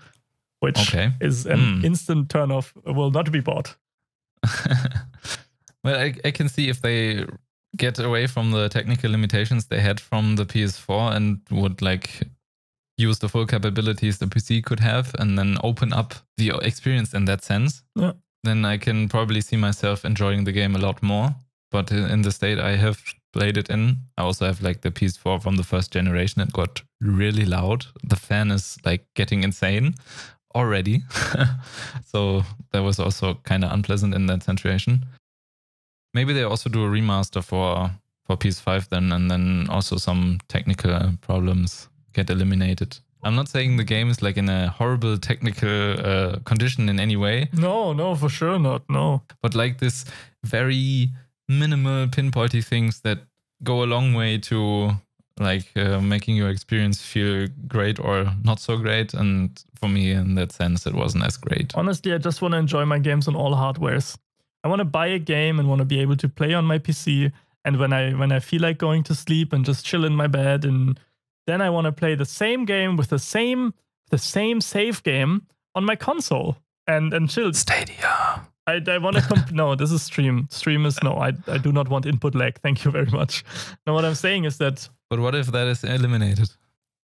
which is an instant turn off, will not be bought. Well, I can see if they get away from the technical limitations they had from the PS4 and would like use the full capabilities the PC could have and then open up the experience in that sense, then I can probably see myself enjoying the game a lot more. but in the state I have played it in, I also have like the PS4 from the first generation. It got really loud. The fan is like getting insane already. So that was also kind of unpleasant in that situation. Maybe they also do a remaster for PS5 then, and then also some technical problems get eliminated. I'm not saying the game is like in a horrible technical condition in any way. No, for sure not, no. But like this very minimal pinpointy things that go a long way to like making your experience feel great or not so great. And for me, in that sense, it wasn't as great. Honestly, I just want to enjoy my games on all hardwares. I want to buy a game and want to be able to play on my PC. And when I feel like going to sleep and just chill in my bed, and then I want to play the same game with the same save game on my console and chill. Stadia. I want to no, this is stream. Stream is no. I do not want input lag. Thank you very much. No, what I'm saying is that. But what if that is eliminated?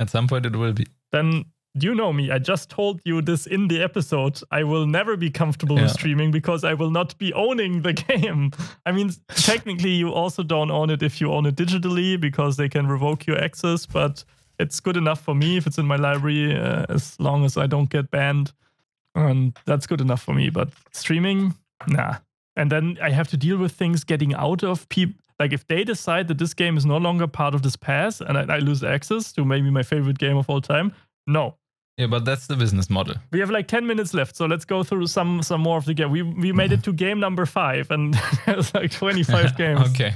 At some point, it will be. Then you know me. I just told you this in the episode. I will never be comfortable with streaming because I will not be owning the game. I mean, technically, you also don't own it if you own it digitally because they can revoke your access. But it's good enough for me if it's in my library, as long as I don't get banned. And that's good enough for me. But streaming, nah. And then I have to deal with things getting out of people. Like if they decide that this game is no longer part of this pass and I lose access to maybe my favorite game of all time, no. Yeah, but that's the business model. We have like 10 minutes left, so let's go through some more of the game. We made it to game number 5, and there's like 25 games. Okay.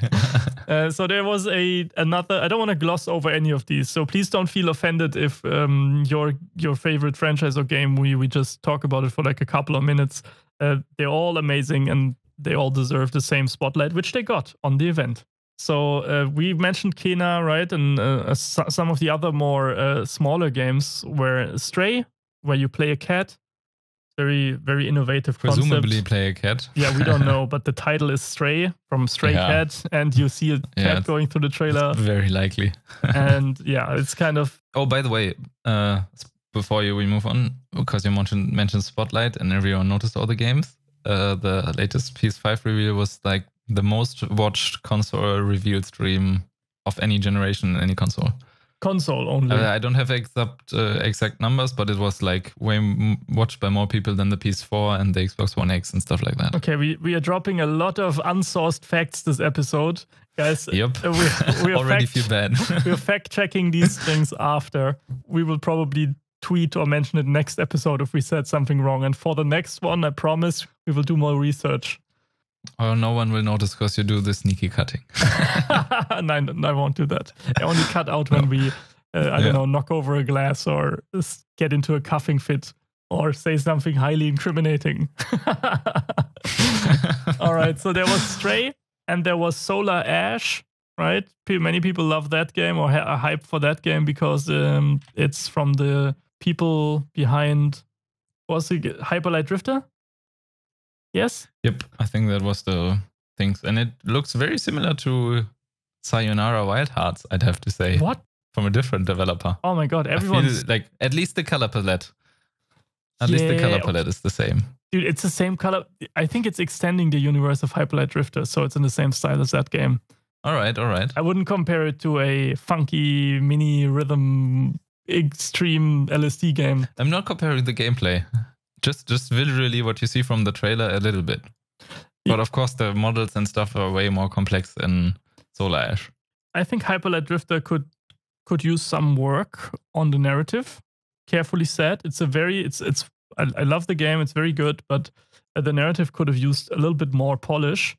So there was another. I don't want to gloss over any of these, so please don't feel offended if your favorite franchise or game we just talk about it for like a couple of minutes. They're all amazing, and they all deserve the same spotlight, which they got on the event. So we mentioned Kena, right? And some of the other more smaller games were Stray, where you play a cat. Very, very innovative concept. Presumably play a cat. Yeah, we don't know, but the title is Stray, from Stray Cat, and you see a cat going through the trailer. Very likely. And yeah, it's kind of... Oh, by the way, before we move on, because you mentioned Spotlight and everyone noticed all the games, the latest PS5 reveal was like the most watched console reveal stream of any generation, any console. Console only. I don't have exact numbers, but it was like way watched by more people than the PS4 and the Xbox One X and stuff like that. Okay, we are dropping a lot of unsourced facts this episode. Guys, yep. we already feel bad. We're fact-checking these things after. We will probably tweet or mention it next episode if we said something wrong. And for the next one, I promise we will do more research. Oh, no one will notice because you do the sneaky cutting. No, I won't do that. I only cut out when we, I don't know, knock over a glass or get into a coughing fit or say something highly incriminating. All right, so there was Stray and there was Solar Ash, right? Many people love that game or are hyped for that game because it's from the people behind, was it Hyper Light Drifter? Yes? Yep, I think that was the things. And it looks very similar to Sayonara Wild Hearts, I'd have to say. What? From a different developer. Oh my god, everyone's... like, at least the color palette. At least the color palette is the same. Dude, it's the same color. I think it's extending the universe of Hyper Light Drifter, so it's in the same style as that game. All right. I wouldn't compare it to a funky mini rhythm extreme LSD game. I'm not comparing the gameplay. Just visually what you see from the trailer a little bit. But of course the models and stuff are way more complex in Solar Ash. I think Hyper Light Drifter could use some work on the narrative. Carefully said. I love the game, it's very good, but the narrative could have used a little bit more polish.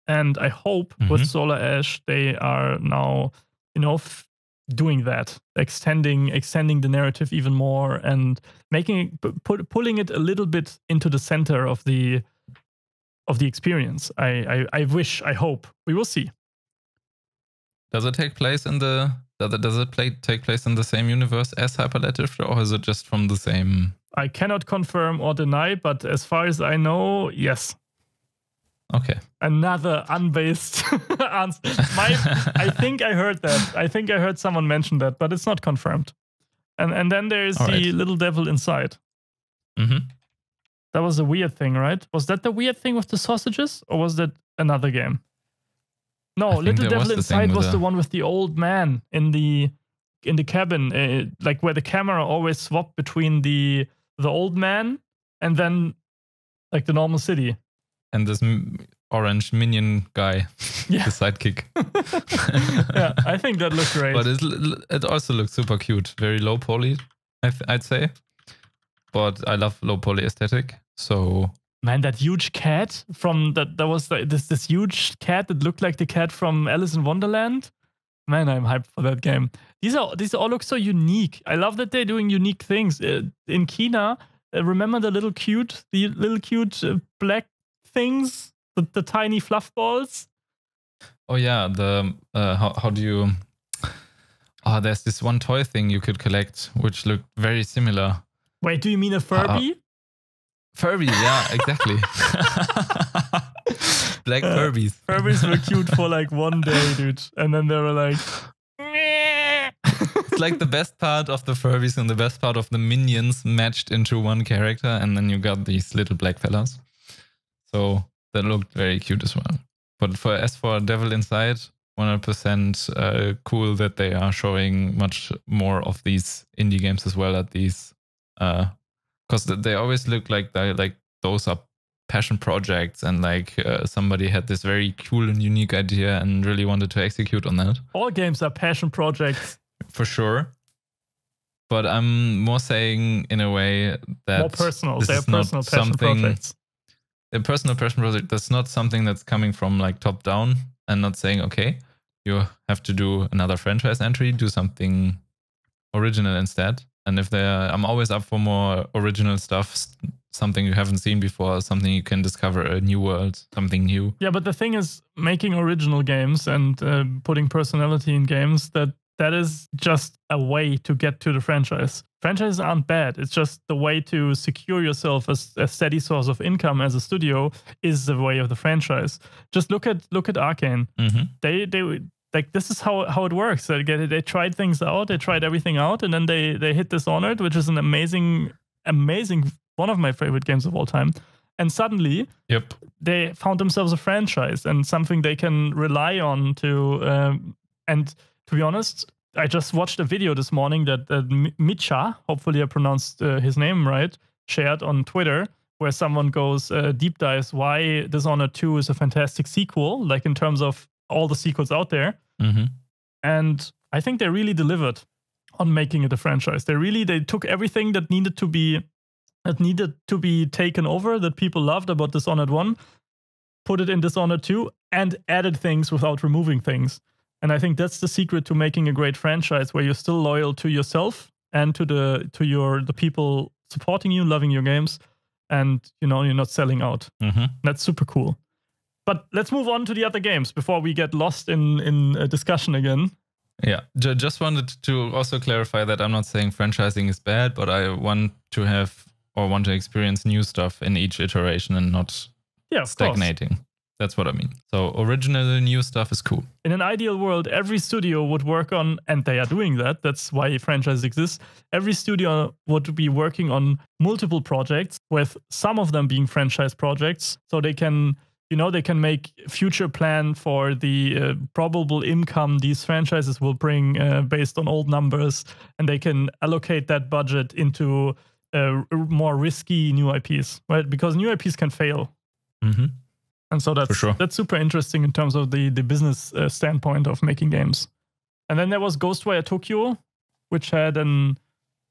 And I hope with Solar Ash they are now, doing that, extending the narrative even more and pulling it a little bit into the center of the experience. I hope we will see. Does it take place in the take place in the same universe as Hyper Light Drifter, or is it just from the same? I cannot confirm or deny, but as far as I know, yes. Okay. Another unbased answer. I think I heard that. I think I heard someone mention that, but it's not confirmed. And then there is the little devil inside. Mm-hmm. That was a weird thing, right? Was that the weird thing with the sausages, or was that another game? No, I think Little there Devil was the thing Inside with was the- the one with the old man in the cabin, like where the camera always swapped between the old man and then like the normal city. And this orange minion guy, Yeah. the sidekick. Yeah, I think that looked great. But it also looks super cute. Very low poly, I'd say. But I love low poly aesthetic. So Man, that huge cat from that was this huge cat that looked like the cat from Alice in Wonderland. Man, I'm hyped for that game. These all look so unique. I love that they're doing unique things. In Kina, remember the little cute black things, the tiny fluff balls. oh yeah, the how do you? Oh, there's this one toy thing you could collect, which looked very similar. Wait, do you mean a Furby? Furby, yeah, exactly. Black Furbies. Furbies were cute for like one day, dude, and then they were like. It's like the best part of the Furbies and the best part of the minions matched into one character, and then you got these little black fellas. So that looked very cute as well. But as for Devil Inside, 100% cool that they are showing much more of these indie games as well at these, because they always look like those are passion projects, and like somebody had this very cool and unique idea and really wanted to execute on that. All games are passion projects. For sure. But I'm more saying in a way that more personal. This They're is not personal passion something, projects. A personal passion project, that's not something that's coming from like top down and not saying, okay, you have to do another franchise entry, do something original instead. And if I'm always up for more original stuff, something you haven't seen before, something you can discover, a new world, something new. Yeah, but the thing is, making original games and putting personality in games, that is just a way to get to the franchise. Franchises aren't bad. It's just the way to secure yourself as a steady source of income as a studio is the way of the franchise. Just look at Arcane. Mm-hmm. They like, this is how it works. They tried things out. They tried everything out, and then they hit Dishonored, which is an amazing one of my favorite games of all time. And suddenly, yep, they found themselves a franchise and something they can rely on to. And to be honest, I just watched a video this morning that Micha, hopefully I pronounced his name right, shared on Twitter, where someone goes deep dives why Dishonored 2 is a fantastic sequel, like in terms of all the sequels out there. Mm-hmm. And I think they really delivered on making it a franchise. They took everything that needed to be taken over, that people loved about Dishonored 1, put it in Dishonored 2, and added things without removing things. And I think that's the secret to making a great franchise, where you're still loyal to yourself and to the people supporting you, loving your games, and you're not selling out. Mm-hmm. That's super cool. But let's move on to the other games before we get lost in a discussion again. Yeah, just wanted to also clarify that I'm not saying franchising is bad, but I want to experience new stuff in each iteration and not stagnating. Course. That's what I mean. So original new stuff is cool. In an ideal world, every studio would work on, and they are doing that. That's why franchise exists. Every studio would be working on multiple projects, with some of them being franchise projects, so they can make future plan for the probable income these franchises will bring based on old numbers, and they can allocate that budget into more risky new IPs, right? Because new IPs can fail. Mm-hmm. And so that's super interesting in terms of the business standpoint of making games. And then there was Ghostwire Tokyo, which had an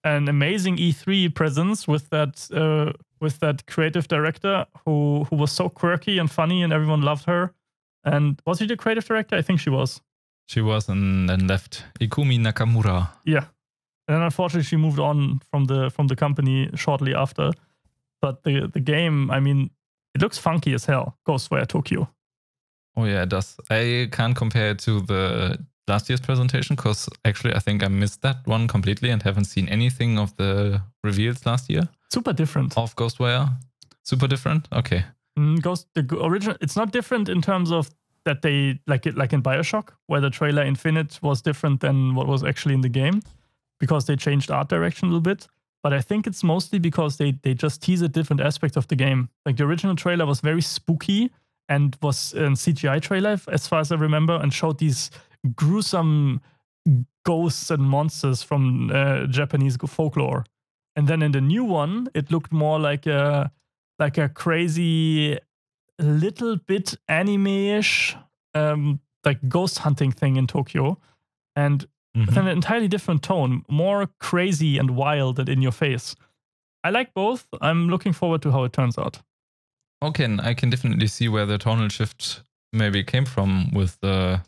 amazing E3 presence with that creative director who was so quirky and funny, and everyone loved her. And was she the creative director? I think she was. She was, and then left. Ikumi Nakamura. Yeah, and unfortunately she moved on from the company shortly after. But the game, I mean, it looks funky as hell, Ghostwire Tokyo. Oh yeah, it does. I can't compare it to the last year's presentation, because actually I think I missed that one completely and haven't seen anything of the reveals last year. Super different. Of Ghostwire? Super different? Okay. The original, it's not different in terms of that they, like in Bioshock, where the trailer Infinite was different than what was actually in the game, because they changed art direction a little bit. But I think it's mostly because they just tease a different aspect of the game. Like the original trailer was very spooky and was a CGI trailer, as far as I remember, and showed these gruesome ghosts and monsters from Japanese folklore. And then in the new one, it looked more like a crazy, little bit anime-ish, like ghost hunting thing in Tokyo, and with an entirely different tone, more crazy and wild and in your face. I like both. I'm looking forward to how it turns out. Okay, I can definitely see where the tonal shift maybe came from with the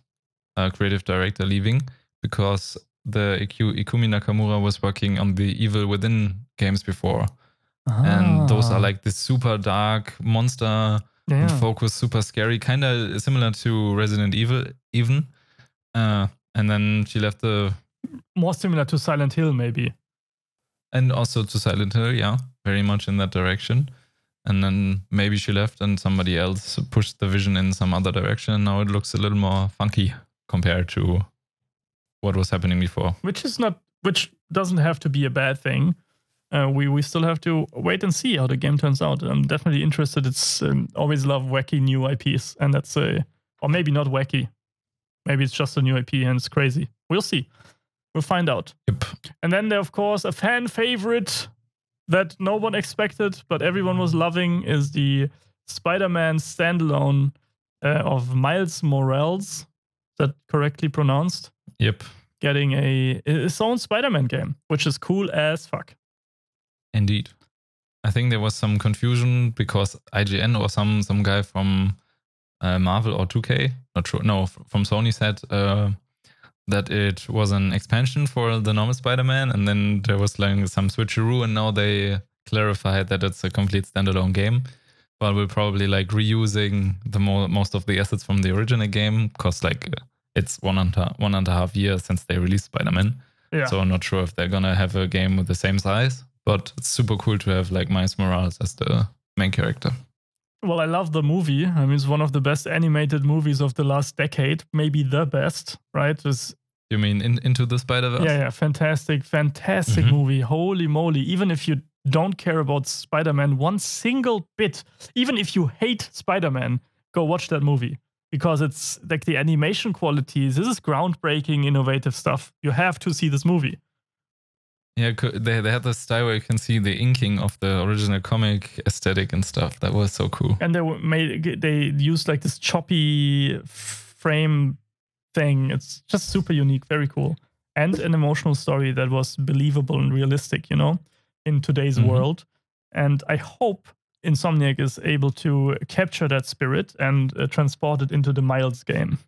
creative director leaving, because the Ikumi Nakamura was working on the Evil Within games before. And those are like this super dark monster and focus, super scary, kind of similar to Resident Evil even. And then she left the... More similar to Silent Hill, maybe. And also to Silent Hill, yeah. Very much in that direction. And then maybe she left and somebody else pushed the vision in some other direction. And now it looks a little more funky compared to what was happening before. Which doesn't have to be a bad thing. We still have to wait and see how the game turns out. I'm definitely interested. It's always love wacky new IPs. And that's or maybe not wacky. Maybe it's just a new IP and it's crazy. We'll see. We'll find out. Yep. And then there, of course, a fan favorite that no one expected, but everyone was loving, is the Spider-Man standalone of Miles Morales. Is that correctly pronounced? Yep. Getting its own Spider-Man game, which is cool as fuck. Indeed. I think there was some confusion because IGN or some guy from Marvel or 2K, not sure, no, from Sony said that it was an expansion for the normal Spider-Man, and then there was like some switcheroo, and now they clarified that it's a complete standalone game. But we're probably like reusing the most of the assets from the original game, because like it's one and a half years since they released Spider-Man. Yeah. So I'm not sure if they're gonna have a game with the same size, but it's super cool to have like Miles Morales as the main character. Well, I love the movie. I mean, it's one of the best animated movies of the last decade, maybe the best, right? You mean Into the Spider-Verse? Yeah, fantastic movie. Holy moly. Even if you don't care about Spider-Man one single bit, even if you hate Spider-Man, go watch that movie. Because it's like the animation qualities, this is groundbreaking, innovative stuff. You have to see this movie. Yeah, they had this style where you can see the inking of the original comic aesthetic and stuff. That was so cool. And they used like this choppy frame thing. It's just super unique, very cool. And an emotional story that was believable and realistic, you know, in today's world. And I hope Insomniac is able to capture that spirit and transport it into the Miles game,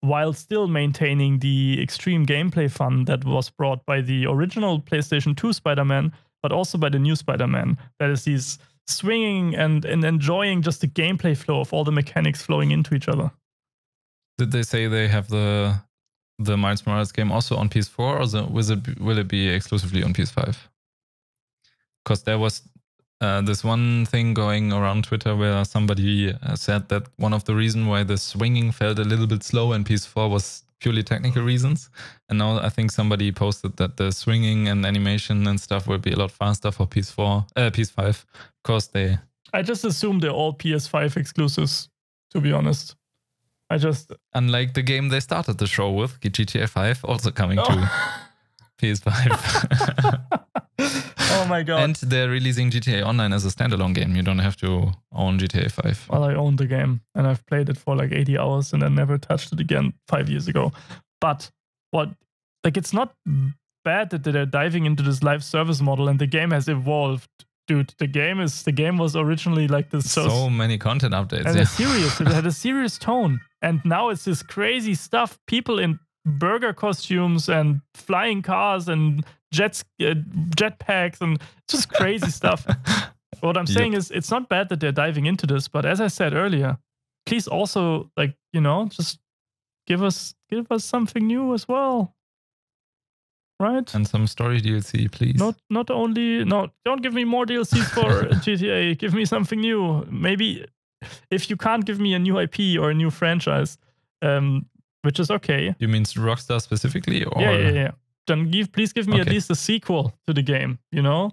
while still maintaining the extreme gameplay fun that was brought by the original PlayStation 2 Spider-Man, but also by the new Spider-Man. That is these swinging and enjoying just the gameplay flow of all the mechanics flowing into each other. Did they say they have the Miles Morales game also on PS4, or will it be exclusively on PS5? Because there was this one thing going around Twitter where somebody said that one of the reasons why the swinging felt a little bit slow in PS4 was purely technical reasons. And now I think somebody posted that the swinging and animation and stuff will be a lot faster for PS5, because I just assume they're all PS5 exclusives, to be honest. Unlike the game they started the show with, GTA 5, also coming to PS5. Oh my god. And they're releasing GTA Online as a standalone game. You don't have to own GTA 5. Well, I own the game and I've played it for like 80 hours and I never touched it again 5 years ago. But it's not bad that they're diving into this live service model and the game has evolved. Dude, the game was originally like this. So many content updates. And it had a serious tone. And now it's this crazy stuff. People in burger costumes and flying cars and jetpacks and just crazy stuff. What I'm saying is, it's not bad that they're diving into this, but as I said earlier, please also just give us something new as well, right? And some story DLC, please. Don't give me more DLCs for GTA. Give me something new. Maybe if you can't give me a new IP or a new franchise, which is okay. You mean Rockstar specifically, or yeah. Then please give me at least a sequel to the game. You know,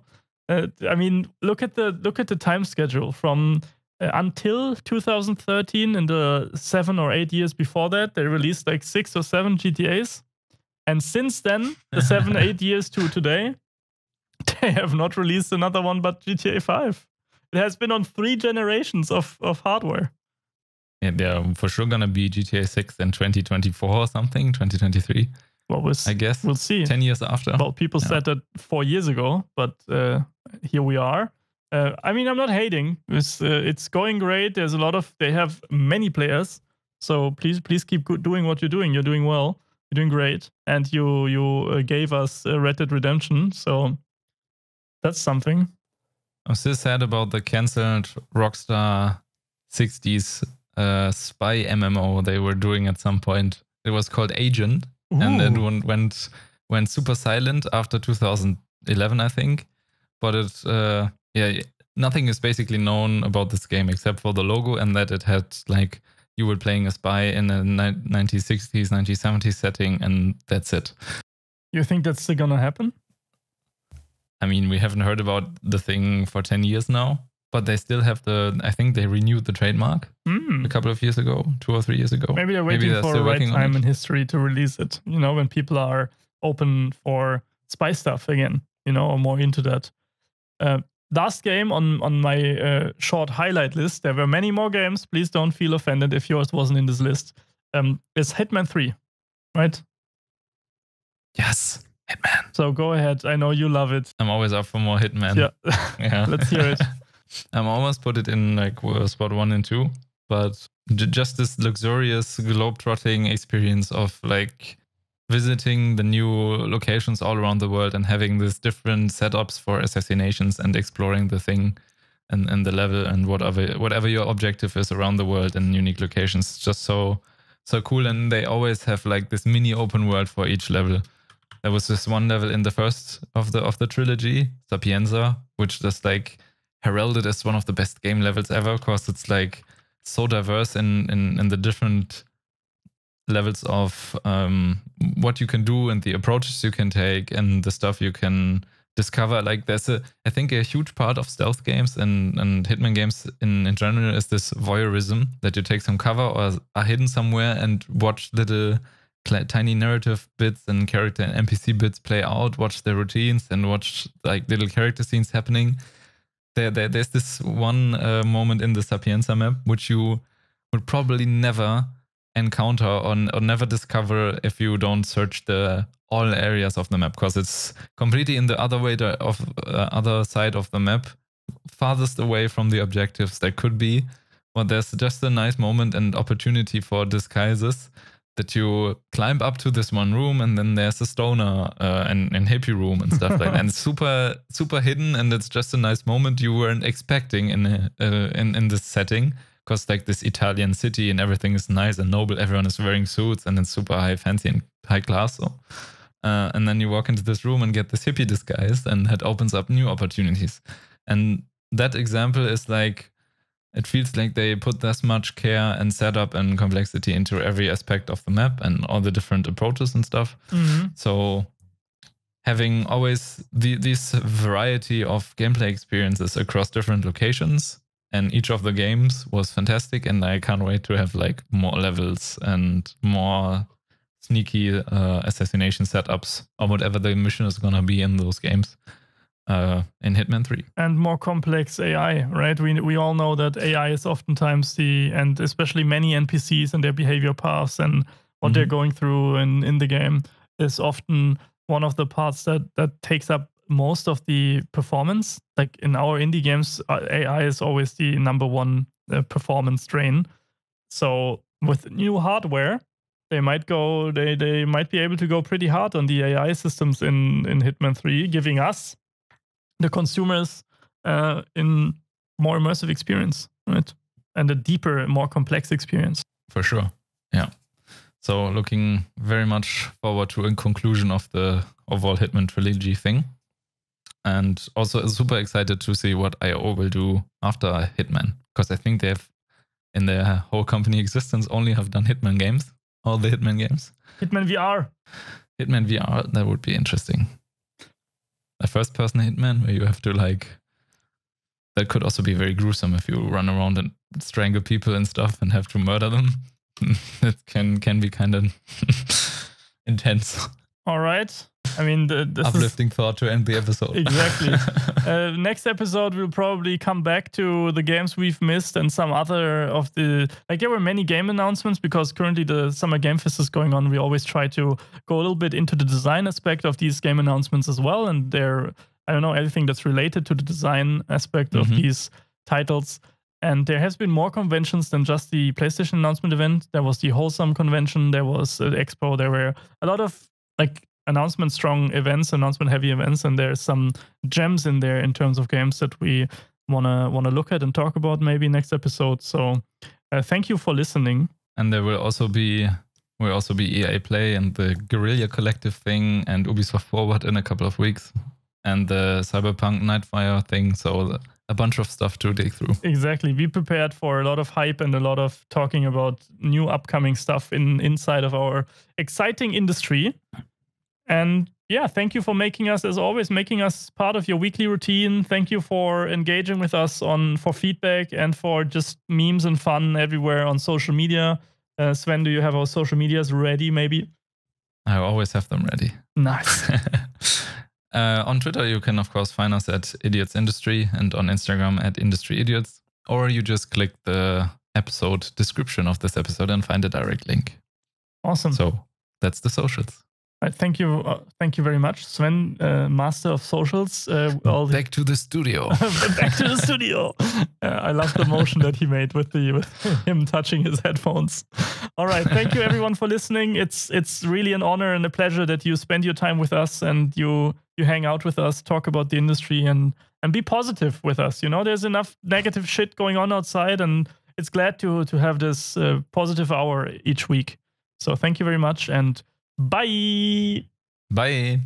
I mean, look at the time schedule from until 2013, in the 7 or 8 years before that, they released like 6 or 7 GTAs. And since then, the 7, 8 years to today, they have not released another one but GTA 5. It has been on 3 generations of hardware. Yeah, they're for sure gonna be GTA 6 in 2024 or something, 2023. Well, I guess we'll see. 10 years after. Well, people said that 4 years ago, but here we are. I mean, I'm not hating. It's going great. There's a lot of. They have many players, so please keep doing what you're doing. You're doing well. You're doing great, and you gave us Red Dead Redemption, so that's something. I'm still sad about the cancelled Rockstar 60s spy MMO they were doing at some point. It was called Agent. Ooh. And then went super silent after 2011, I think. But it, nothing is basically known about this game except for the logo and that it had like you were playing a spy in a 1960s, 1970s setting, and that's it. You think that's still gonna happen? I mean, we haven't heard about the thing for 10 years now, but they still have I think they renewed the trademark a couple of years ago, 2 or 3 years ago. Maybe they're waiting for a right time in history to release it. You know, when people are open for spy stuff again, you know, or more into that. Last game on my short highlight list, there were many more games. Please don't feel offended if yours wasn't in this list. Is Hitman 3, right? Yes, Hitman. So go ahead. I know you love it. I'm always up for more Hitman. Yeah. Let's hear it. I'm almost put it in like spot 1 and 2, but just this luxurious globe-trotting experience of like visiting the new locations all around the world and having these different setups for assassinations and exploring the thing and the level and whatever your objective is around the world in unique locations. It's just so cool. And they always have like this mini open world for each level. There was this one level in the first of the trilogy, Sapienza, which just like heralded as one of the best game levels ever, because it's like so diverse in the different levels of what you can do and the approaches you can take and the stuff you can discover. Like there's I think a huge part of stealth games and Hitman games in general is this voyeurism, that you take some cover or are hidden somewhere and watch little tiny narrative bits and character and NPC bits play out, watch the routines and watch like little character scenes happening. There's this one moment in the Sapienza map which you would probably never encounter or never discover if you don't search all areas of the map, because it's completely in the other side of the map, farthest away from the objectives there could be. But there's just a nice moment and opportunity for disguises, that you climb up to this one room and then there's a stoner and hippie room and stuff like that. And it's super hidden, and it's just a nice moment you weren't expecting in this setting, because like this Italian city and everything is nice and noble. Everyone is wearing suits and it's super high fancy and high class. So, and then you walk into this room and get this hippie disguise, and that opens up new opportunities. And that example is like, it feels like they put this much care and setup and complexity into every aspect of the map and all the different approaches and stuff. Mm-hmm. So having always this variety of gameplay experiences across different locations and each of the games was fantastic. And I can't wait to have like more levels and more sneaky assassination setups or whatever the mission is going to be in those games. In Hitman 3. And more complex AI, right? We all know that AI is oftentimes and especially many NPCs and their behavior paths and what they're going through in the game is often one of the parts that takes up most of the performance. Like in our indie games, AI is always the number one performance drain. So with new hardware, they might be able to go pretty hard on the AI systems in Hitman 3, giving us the consumers in more immersive experience, right? And a deeper, more complex experience. For sure, yeah. So looking very much forward to a conclusion of the overall Hitman trilogy thing. And also super excited to see what IO will do after Hitman. Because I think they have, in their whole company existence, only have done Hitman games. All the Hitman games. Hitman VR. Hitman VR, that would be interesting. A first-person Hitman where you have to like that could also be very gruesome if you run around and strangle people and stuff and have to murder them. It can be kind of intense. All right. I mean, this uplifting thought to end the episode. Exactly. Next episode, we'll probably come back to the games we've missed and some other of the... Like, there were many game announcements because currently the Summer Game Fest is going on. We always try to go a little bit into the design aspect of these game announcements as well. And I don't know, everything that's related to the design aspect of these titles. And there has been more conventions than just the PlayStation announcement event. There was the Wholesome convention. There was Expo. There were a lot of like announcement-strong events, announcement-heavy events, and there's some gems in there in terms of games that we wanna look at and talk about maybe next episode. So thank you for listening. And there will also be EA Play and the Guerrilla Collective thing and Ubisoft Forward in a couple of weeks, and the Cyberpunk Nightfire thing. So a bunch of stuff to dig through. Exactly. Be prepared for a lot of hype and a lot of talking about new upcoming stuff inside of our exciting industry. And yeah, thank you for making us part of your weekly routine. Thank you for engaging with us for feedback and for just memes and fun everywhere on social media. Sven, do you have our social medias ready maybe? I always have them ready. Nice. On Twitter, you can, of course, find us at Idiots Industry and on Instagram at Industry Idiots. Or you just click the episode description of this episode and find a direct link. Awesome. So that's the socials. Thank you very much, Sven, master of socials. Back to the studio. Back to the studio. I love the motion that he made with him touching his headphones. All right, thank you everyone for listening. It's really an honor and a pleasure that you spend your time with us and you hang out with us, talk about the industry and be positive with us. You know, there's enough negative shit going on outside, and it's glad to have this positive hour each week. So thank you very much and bye. Bye.